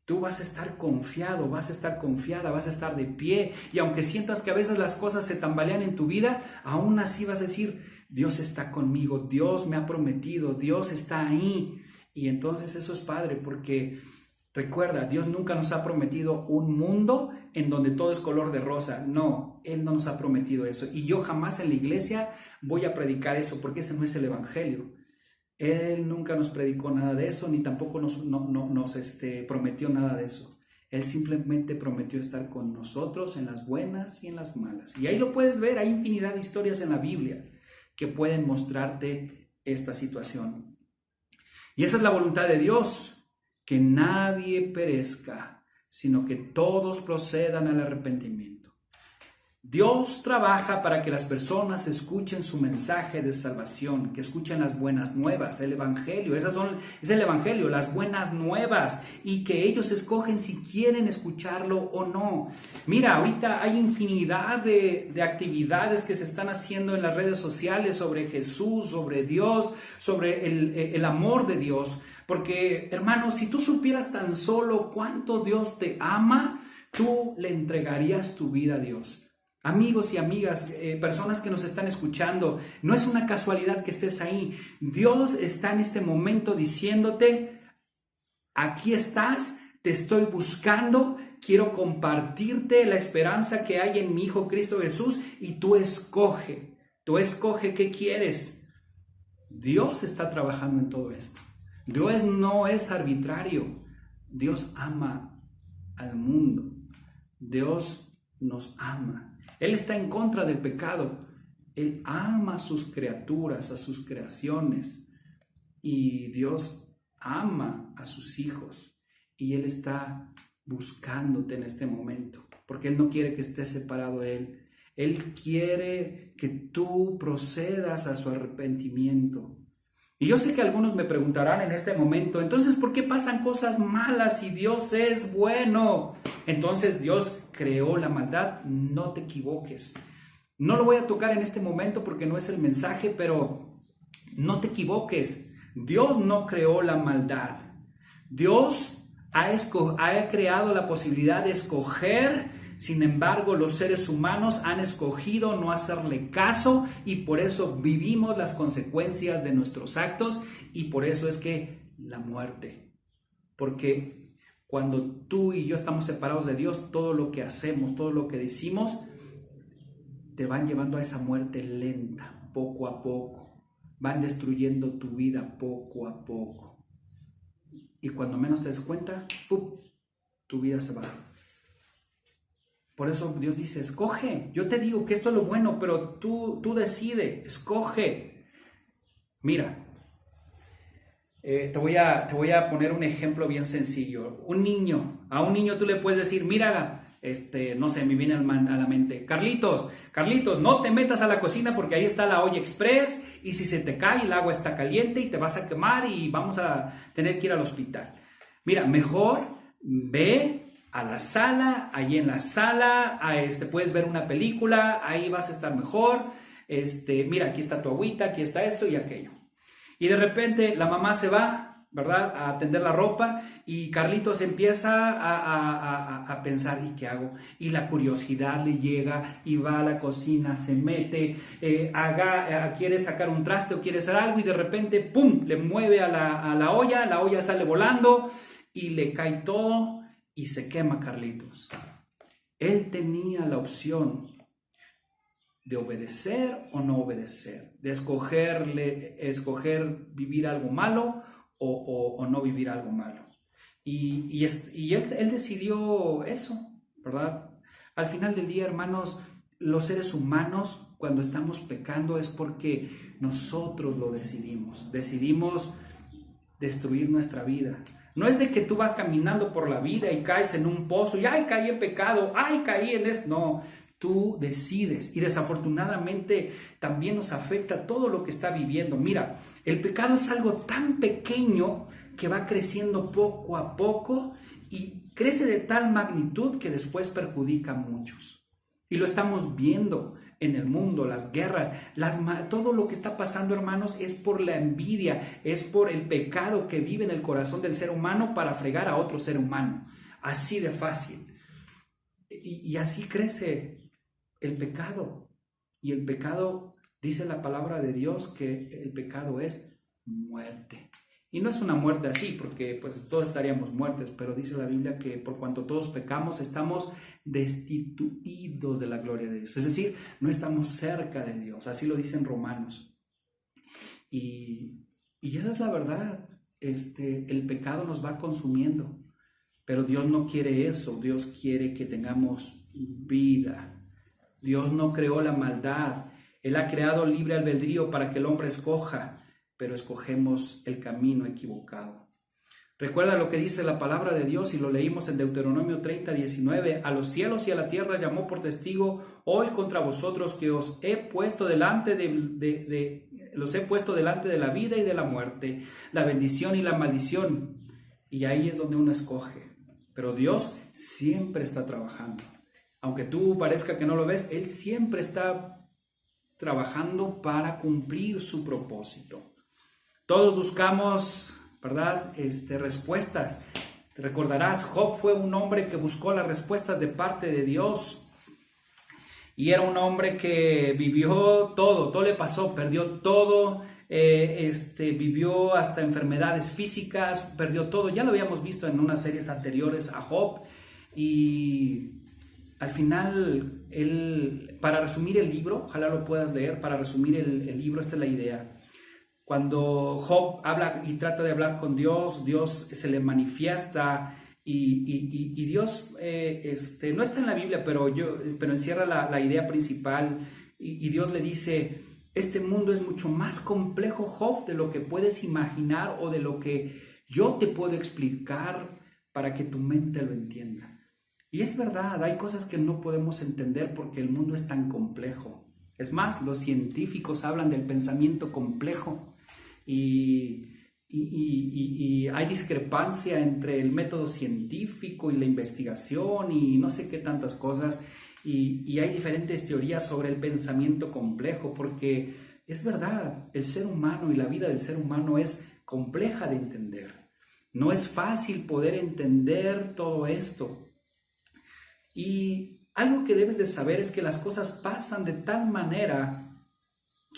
Speaker 8: tú vas a estar confiado, vas a estar confiada, vas a estar de pie y aunque sientas que a veces las cosas se tambalean en tu vida, aún así vas a decir, Dios está conmigo, Dios me ha prometido, Dios está ahí. Y entonces eso es padre porque recuerda, Dios nunca nos ha prometido un mundo en donde todo es color de rosa. No, Él no nos ha prometido eso. Y yo jamás en la iglesia voy a predicar eso porque ese no es el evangelio. Él nunca nos predicó nada de eso, ni tampoco nos prometió nada de eso. Él simplemente prometió estar con nosotros en las buenas y en las malas. Y ahí lo puedes ver, hay infinidad de historias en la Biblia que pueden mostrarte esta situación. Y esa es la voluntad de Dios, que nadie perezca, sino que todos procedan al arrepentimiento. Dios trabaja para que las personas escuchen su mensaje de salvación, que escuchen las buenas nuevas, el evangelio. Es el evangelio, las buenas nuevas, y que ellos escogen si quieren escucharlo o no. Mira, ahorita hay infinidad de actividades que se están haciendo en las redes sociales sobre Jesús, sobre Dios, sobre el amor de Dios. Porque, hermano, si tú supieras tan solo cuánto Dios te ama, tú le entregarías tu vida a Dios. Amigos y amigas, personas que nos están escuchando, no es una casualidad que estés ahí. Dios está en este momento diciéndote, aquí estás, te estoy buscando, quiero compartirte la esperanza que hay en mi Hijo Cristo Jesús y tú escoge qué quieres. Dios está trabajando en todo esto. Dios no es arbitrario, Dios ama al mundo. Dios nos ama. Él está en contra del pecado. Él ama a sus criaturas, a sus creaciones. Y Dios ama a sus hijos. Y Él está buscándote en este momento. Porque Él no quiere que estés separado de Él. Él quiere que tú procedas a su arrepentimiento. Y yo sé que algunos me preguntarán en este momento, entonces, ¿por qué pasan cosas malas si Dios es bueno? Entonces, Dios creó la maldad. No te equivoques. No lo voy a tocar en este momento porque no es el mensaje, pero no te equivoques. Dios no creó la maldad. Dios ha creado la posibilidad de escoger. Sin embargo, los seres humanos han escogido no hacerle caso y por eso vivimos las consecuencias de nuestros actos y por eso es que la muerte. Porque cuando tú y yo estamos separados de Dios, todo lo que hacemos, todo lo que decimos, te van llevando a esa muerte lenta, poco a poco. Van destruyendo tu vida poco a poco. Y cuando menos te des cuenta, ¡pum!, tu vida se va. Por eso Dios dice, escoge. Yo te digo que esto es lo bueno, pero tú decide, escoge. Mira, te voy a poner un ejemplo bien sencillo. A un niño tú le puedes decir, mira, no sé, me viene a la mente, Carlitos, no te metas a la cocina porque ahí está la olla express y si se te cae el agua está caliente y te vas a quemar y vamos a tener que ir al hospital. Mira, mejor ve a la sala, ahí en la sala, puedes ver una película, ahí vas a estar mejor, mira, aquí está tu agüita, aquí está esto y aquello. Y de repente la mamá se va, ¿verdad?, a tender la ropa y Carlitos empieza a pensar, ¿y qué hago? Y la curiosidad le llega y va a la cocina, se mete, quiere sacar un traste o quiere hacer algo y de repente, ¡pum!, le mueve a la olla sale volando y le cae todo. Y se quema Carlitos. Él tenía la opción de obedecer o no obedecer, de escoger vivir algo malo o no vivir algo malo. Y él decidió eso, ¿verdad? Al final del día, hermanos, los seres humanos, cuando estamos pecando es porque nosotros lo decidimos. Decidimos destruir nuestra vida. No es de que tú vas caminando por la vida y caes en un pozo y ¡ay, caí en pecado! ¡Ay, caí en esto! No, tú decides y desafortunadamente también nos afecta todo lo que está viviendo. Mira, el pecado es algo tan pequeño que va creciendo poco a poco y crece de tal magnitud que después perjudica a muchos. Y lo estamos viendo en el mundo, las guerras, todo lo que está pasando, hermanos, es por la envidia, es por el pecado que vive en el corazón del ser humano para fregar a otro ser humano. Así de fácil. Y así crece el pecado. Y el pecado, dice la palabra de Dios, que el pecado es muerte. Y no es una muerte así, porque pues todos estaríamos muertos, pero dice la Biblia que por cuanto todos pecamos, estamos destituidos de la gloria de Dios. Es decir, no estamos cerca de Dios, así lo dicen Romanos. Y esa es la verdad, el pecado nos va consumiendo, pero Dios no quiere eso, Dios quiere que tengamos vida. Dios no creó la maldad, Él ha creado libre albedrío para que el hombre escoja, pero escogemos el camino equivocado. Recuerda lo que dice la palabra de Dios y lo leímos en Deuteronomio 30:19. A los cielos y a la tierra llamó por testigo hoy contra vosotros que os he puesto delante de la vida y de la muerte, la bendición y la maldición. Y ahí es donde uno escoge. Pero Dios siempre está trabajando. Aunque tú parezca que no lo ves, Él siempre está trabajando para cumplir su propósito. Todos buscamos, ¿verdad?, respuestas. Te recordarás, Job fue un hombre que buscó las respuestas de parte de Dios. Y era un hombre que vivió todo le pasó, perdió todo, vivió hasta enfermedades físicas, perdió todo. Ya lo habíamos visto en unas series anteriores a Job. Y al final, para resumir el libro, ojalá lo puedas leer, para resumir el libro, esta es la idea. Cuando Job habla y trata de hablar con Dios, Dios se le manifiesta Y Dios no está en la Biblia, pero encierra la idea principal. Y Dios le dice, este mundo es mucho más complejo, Job, de lo que puedes imaginar o de lo que yo te puedo explicar para que tu mente lo entienda. Y es verdad, hay cosas que no podemos entender porque el mundo es tan complejo. Es más, los científicos hablan del pensamiento complejo y hay discrepancia entre el método científico y la investigación y no sé qué tantas cosas. Y hay diferentes teorías sobre el pensamiento complejo, porque es verdad, el ser humano y la vida del ser humano es compleja de entender. No es fácil poder entender todo esto. Y algo que debes de saber es que las cosas pasan de tal manera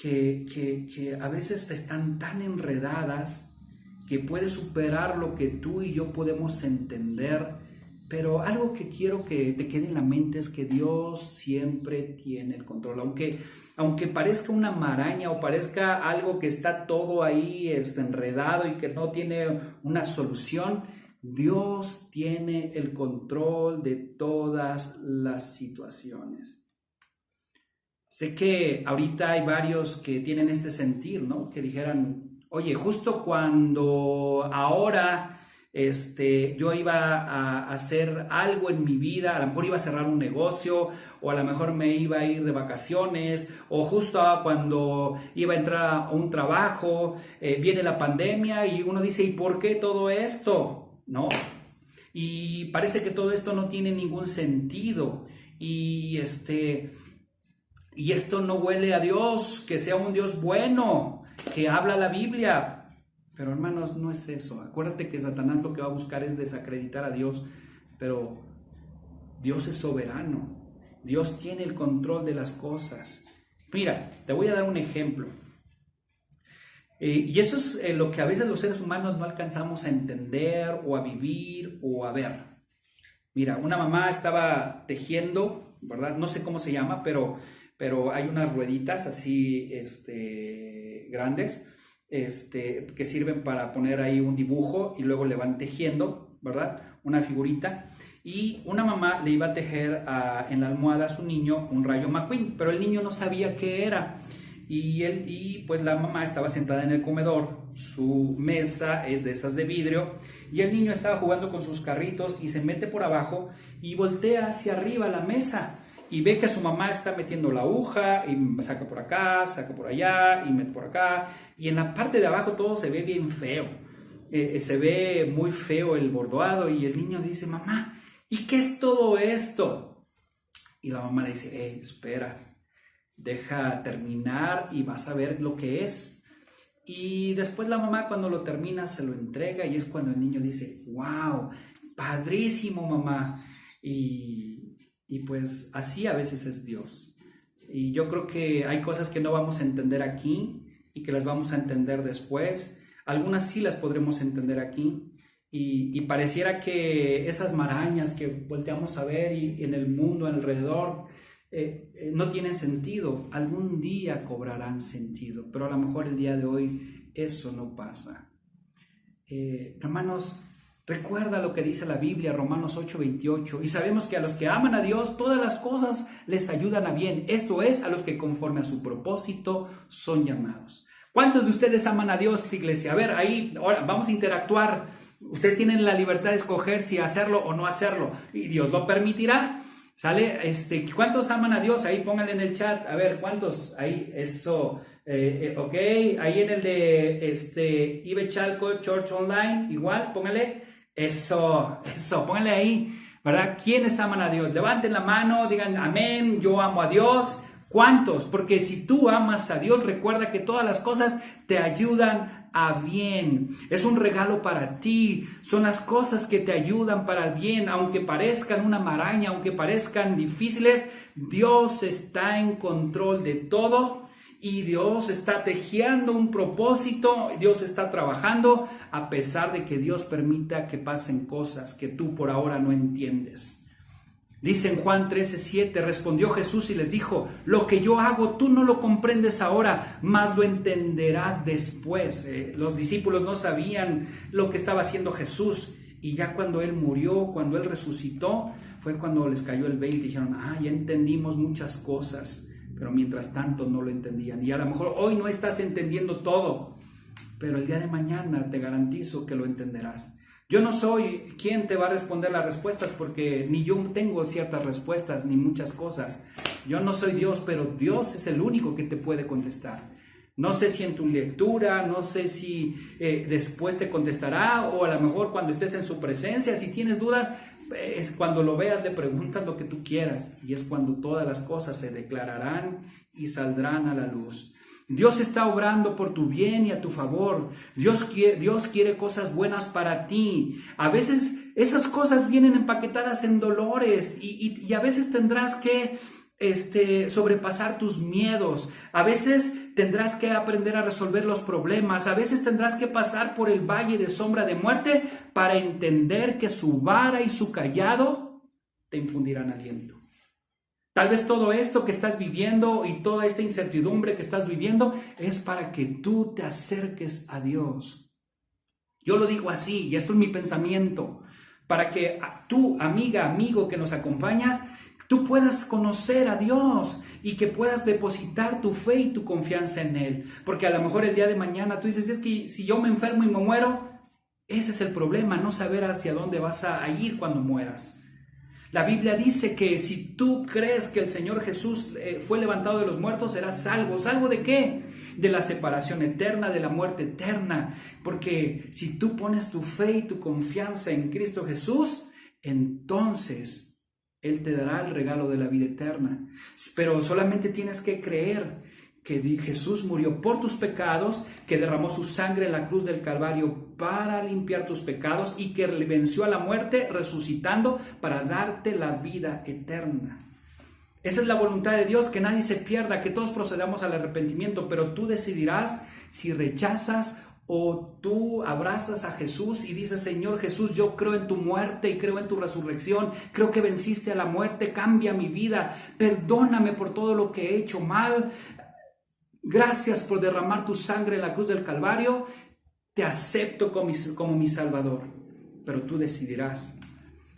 Speaker 8: que a veces están tan enredadas que puedes superar lo que tú y yo podemos entender. Pero algo que quiero que te quede en la mente es que Dios siempre tiene el control. Aunque parezca una maraña o parezca algo que está todo ahí enredado y que no tiene una solución, Dios tiene el control de todas las situaciones. Sé que ahorita hay varios que tienen este sentir, ¿no? Que dijeran, oye, justo cuando ahora yo iba a hacer algo en mi vida, a lo mejor iba a cerrar un negocio, o a lo mejor me iba a ir de vacaciones, o justo cuando iba a entrar a un trabajo, viene la pandemia y uno dice, ¿y por qué todo esto? No, y parece que todo esto no tiene ningún sentido, y esto no huele a Dios, que sea un Dios bueno, que habla la Biblia. Pero hermanos, no es eso. Acuérdate que Satanás lo que va a buscar es desacreditar a Dios, pero Dios es soberano. Dios tiene el control de las cosas. Mira, te voy a dar un ejemplo. Y esto es lo que a veces los seres humanos no alcanzamos a entender o a vivir o a ver. Mira, una mamá estaba tejiendo, ¿verdad? No sé cómo se llama, pero hay unas rueditas así grandes que sirven para poner ahí un dibujo y luego le van tejiendo, ¿verdad? Una figurita. Y una mamá le iba a tejer en la almohada a su niño un rayo McQueen, pero el niño no sabía qué era. Y pues la mamá estaba sentada en el comedor, su mesa es de esas de vidrio, y el niño estaba jugando con sus carritos y se mete por abajo y voltea hacia arriba la mesa y ve que su mamá está metiendo la aguja y saca por acá, saca por allá y mete por acá, y en la parte de abajo todo se ve bien feo, se ve muy feo el bordoado, y el niño dice, mamá, ¿y qué es todo esto? Y la mamá le dice, espera, deja terminar y vas a ver lo que es. Y después la mamá, cuando lo termina, se lo entrega, y es cuando el niño dice, wow, padrísimo, mamá. Y pues así a veces es Dios. Y yo creo que hay cosas que no vamos a entender aquí y que las vamos a entender después. Algunas sí las podremos entender aquí. Y pareciera que esas marañas que volteamos a ver y en el mundo alrededor no tienen sentido. Algún día cobrarán sentido, pero a lo mejor el día de hoy eso no pasa. Hermanos, recuerda lo que dice la Biblia, Romanos 8:28, y sabemos que a los que aman a Dios todas las cosas les ayudan a bien, esto es, a los que conforme a su propósito son llamados. ¿Cuántos de ustedes aman a Dios, iglesia? A ver, ahí, ahora vamos a interactuar. Ustedes tienen la libertad de escoger si hacerlo o no hacerlo, y Dios lo permitirá. ¿Sale? ¿Cuántos aman a Dios? Ahí pónganle en el chat. A ver, ¿cuántos? Ahí, eso. Ok, ahí en el de Ibe Chalco Church Online, igual, pónganle. Eso, pónganle ahí, ¿verdad? ¿Quiénes aman a Dios? Levanten la mano, digan amén, yo amo a Dios. ¿Cuántos? Porque si tú amas a Dios, recuerda que todas las cosas te ayudan a bien. Es un regalo para ti. Son las cosas que te ayudan para el bien. Aunque parezcan una maraña, aunque parezcan difíciles, Dios está en control de todo. Y Dios está tejiendo un propósito. Dios está trabajando a pesar de que Dios permita que pasen cosas que tú por ahora no entiendes. Dice en Juan 13:7, respondió Jesús y les dijo, lo que yo hago tú no lo comprendes ahora, mas lo entenderás después. Los discípulos no sabían lo que estaba haciendo Jesús. Y ya cuando Él murió, cuando Él resucitó, fue cuando les cayó el 20 y dijeron, ya entendimos muchas cosas, pero mientras tanto no lo entendían. Y a lo mejor hoy no estás entendiendo todo, pero el día de mañana te garantizo que lo entenderás. Yo no soy quien te va a responder las respuestas, porque ni yo tengo ciertas respuestas, ni muchas cosas. Yo no soy Dios, pero Dios es el único que te puede contestar. No sé si en tu lectura, no sé si después te contestará, o a lo mejor cuando estés en su presencia. Si tienes dudas, es cuando lo veas, le preguntas lo que tú quieras, y es cuando todas las cosas se declararán y saldrán a la luz. Dios está obrando por tu bien y a tu favor. Dios quiere cosas buenas para ti. A veces esas cosas vienen empaquetadas en dolores, y a veces tendrás que sobrepasar tus miedos. A veces tendrás que aprender a resolver los problemas. A veces tendrás que pasar por el valle de sombra de muerte para entender que su vara y su cayado te infundirán aliento. Tal vez todo esto que estás viviendo y toda esta incertidumbre que estás viviendo es para que tú te acerques a Dios. Yo lo digo así, y esto es mi pensamiento, para que tú, amiga, amigo que nos acompañas, tú puedas conocer a Dios y que puedas depositar tu fe y tu confianza en Él. Porque a lo mejor el día de mañana tú dices, es que si yo me enfermo y me muero, ese es el problema, no saber hacia dónde vas a ir cuando mueras. La Biblia dice que si tú crees que el Señor Jesús fue levantado de los muertos, serás salvo. ¿Salvo de qué? De la separación eterna, de la muerte eterna. Porque si tú pones tu fe y tu confianza en Cristo Jesús, entonces Él te dará el regalo de la vida eterna. Pero solamente tienes que creer que Jesús murió por tus pecados, que derramó su sangre en la cruz del Calvario para limpiar tus pecados, y que venció a la muerte resucitando para darte la vida eterna. Esa es la voluntad de Dios, que nadie se pierda, que todos procedamos al arrepentimiento, pero tú decidirás si rechazas o tú abrazas a Jesús y dices, Señor Jesús, yo creo en tu muerte y creo en tu resurrección, creo que venciste a la muerte, cambia mi vida, perdóname por todo lo que he hecho mal. Gracias por derramar tu sangre en la cruz del Calvario. Te acepto como mi Salvador. Pero tú decidirás.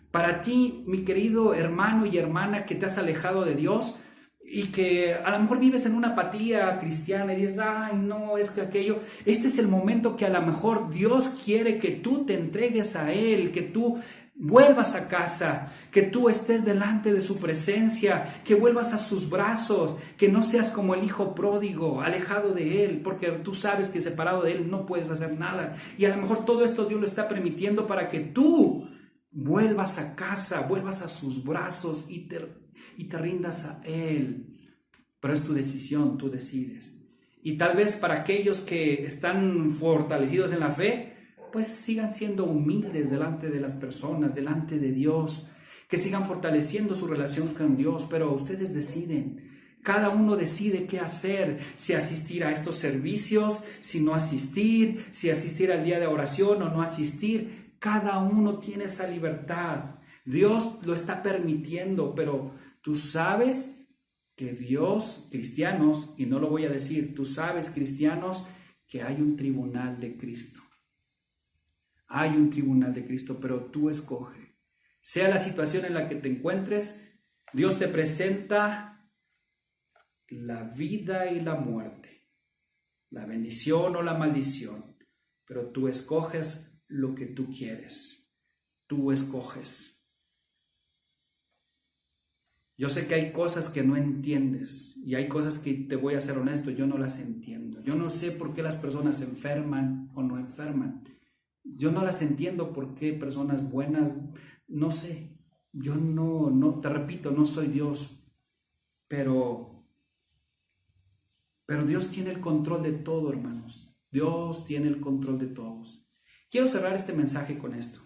Speaker 8: Para ti, mi querido hermano y hermana que te has alejado de Dios y que a lo mejor vives en una apatía cristiana y dices, ay, no, es que aquello. Este es el momento que a lo mejor Dios quiere que tú te entregues a Él, que tú vuelvas a casa, que tú estés delante de su presencia, que vuelvas a sus brazos, que no seas como el hijo pródigo, alejado de Él, porque tú sabes que separado de Él no puedes hacer nada. Y a lo mejor todo esto Dios lo está permitiendo para que tú vuelvas a casa, vuelvas a sus brazos y te rindas a Él. Pero es tu decisión, tú decides. Y tal vez para aquellos que están fortalecidos en la fe, pues sigan siendo humildes delante de las personas, delante de Dios, que sigan fortaleciendo su relación con Dios, pero ustedes deciden. Cada uno decide qué hacer, si asistir a estos servicios, si no asistir, si asistir al día de oración o no asistir. Cada uno tiene esa libertad. Dios lo está permitiendo, pero tú sabes que Dios, cristianos, y no lo voy a decir, tú sabes, cristianos, que hay un tribunal de Cristo. Hay un tribunal de Cristo, pero tú escoge. Sea la situación en la que te encuentres, Dios te presenta la vida y la muerte, la bendición o la maldición, pero tú escoges lo que tú quieres. Tú escoges. Yo sé que hay cosas que no entiendes y hay cosas que, te voy a ser honesto, yo no las entiendo. Yo no sé por qué las personas se enferman o no enferman. Yo no las entiendo por qué personas buenas, no sé. Yo no, te repito, no soy Dios, pero Dios tiene el control de todo, hermanos. Dios tiene el control de todos. Quiero cerrar este mensaje con esto.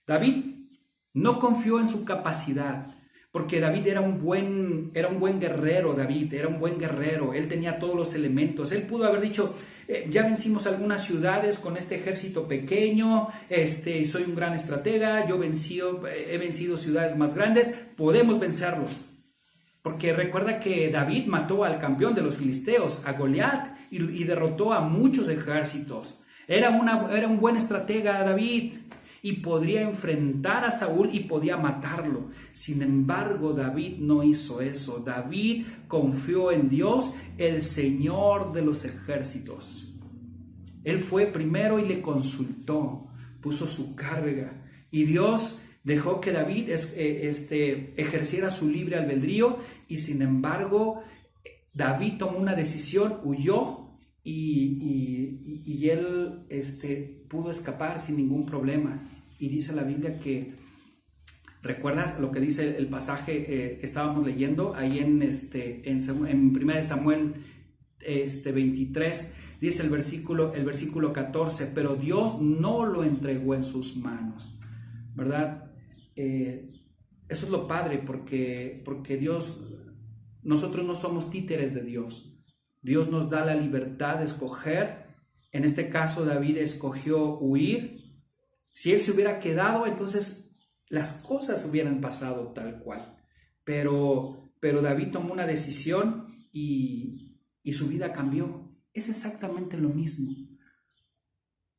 Speaker 8: David no confió en su capacidad, porque David era un buen guerrero. David era un buen guerrero. Él tenía todos los elementos. Él pudo haber dicho, ya vencimos algunas ciudades con este ejército pequeño, soy un gran estratega, he vencido ciudades más grandes, podemos vencerlos. Porque recuerda que David mató al campeón de los filisteos, a Goliat, y derrotó a muchos ejércitos. Era un buen estratega David. y podría enfrentar a Saúl y podía matarlo. Sin embargo, David no hizo eso. David confió en Dios, el Señor de los ejércitos. Él fue primero y le consultó, puso su carga, y Dios dejó que David ejerciera su libre albedrío, y sin embargo David tomó una decisión, huyó, y él pudo escapar sin ningún problema. Y dice la Biblia que, ¿recuerdas lo que dice el pasaje que estábamos leyendo ahí en 1 Samuel 23? Dice el versículo 14, pero Dios no lo entregó en sus manos, ¿verdad? Eso es lo padre, porque Dios, nosotros no somos títeres de Dios. Dios nos da la libertad de escoger. En este caso, David escogió huir. Si él se hubiera quedado, entonces las cosas hubieran pasado tal cual. Pero David tomó una decisión y su vida cambió. Es exactamente lo mismo.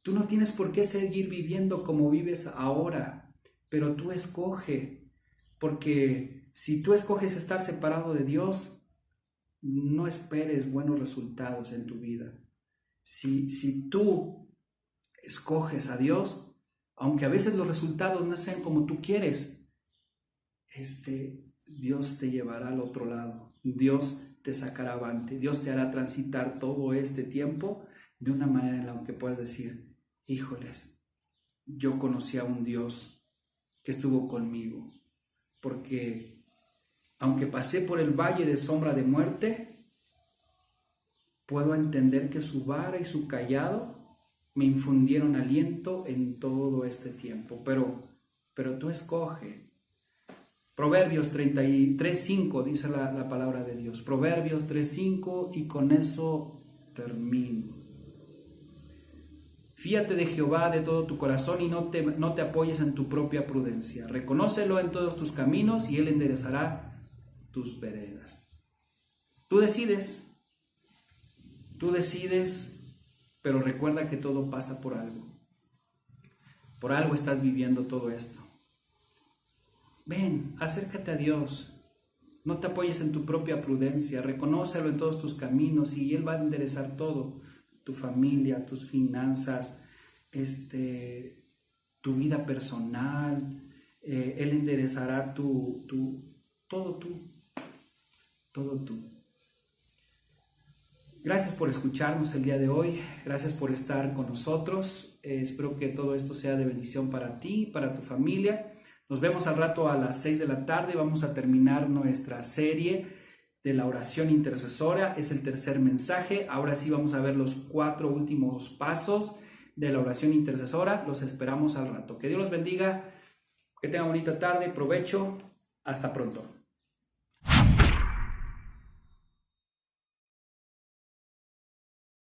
Speaker 8: Tú no tienes por qué seguir viviendo como vives ahora, pero tú escoge, porque si tú escoges estar separado de Dios, no esperes buenos resultados en tu vida. Si tú escoges a Dios, aunque a veces los resultados no sean como tú quieres, Dios te llevará al otro lado. Dios te sacará avante. Dios te hará transitar todo este tiempo de una manera en la que puedas decir, híjoles, yo conocí a un Dios que estuvo conmigo, porque aunque pasé por el valle de sombra de muerte, puedo entender que su vara y su cayado me infundieron aliento en todo este tiempo. Pero tú escoge. Proverbios 33:5 dice la palabra de Dios. Proverbios 3:5, y con eso termino. Fíate de Jehová de todo tu corazón y no te apoyes en tu propia prudencia. Reconócelo en todos tus caminos y Él enderezará tus veredas. Tú decides, pero recuerda que todo pasa por algo. Por algo estás viviendo todo esto. Ven, acércate a Dios. No te apoyes en tu propia prudencia. Reconócelo en todos tus caminos y Él va a enderezar todo. Tu familia, tus finanzas, tu vida personal. Él enderezará todo tú. Gracias por escucharnos el día de hoy. Gracias por estar con nosotros. Espero que todo esto sea de bendición para ti, para tu familia. Nos vemos al rato a las 6 de la tarde. Vamos a terminar nuestra serie de la oración intercesora. Es el tercer mensaje. Ahora sí vamos a ver los 4 últimos pasos de la oración intercesora. Los esperamos al rato. Que Dios los bendiga. Que tengan bonita tarde. Provecho. Hasta pronto.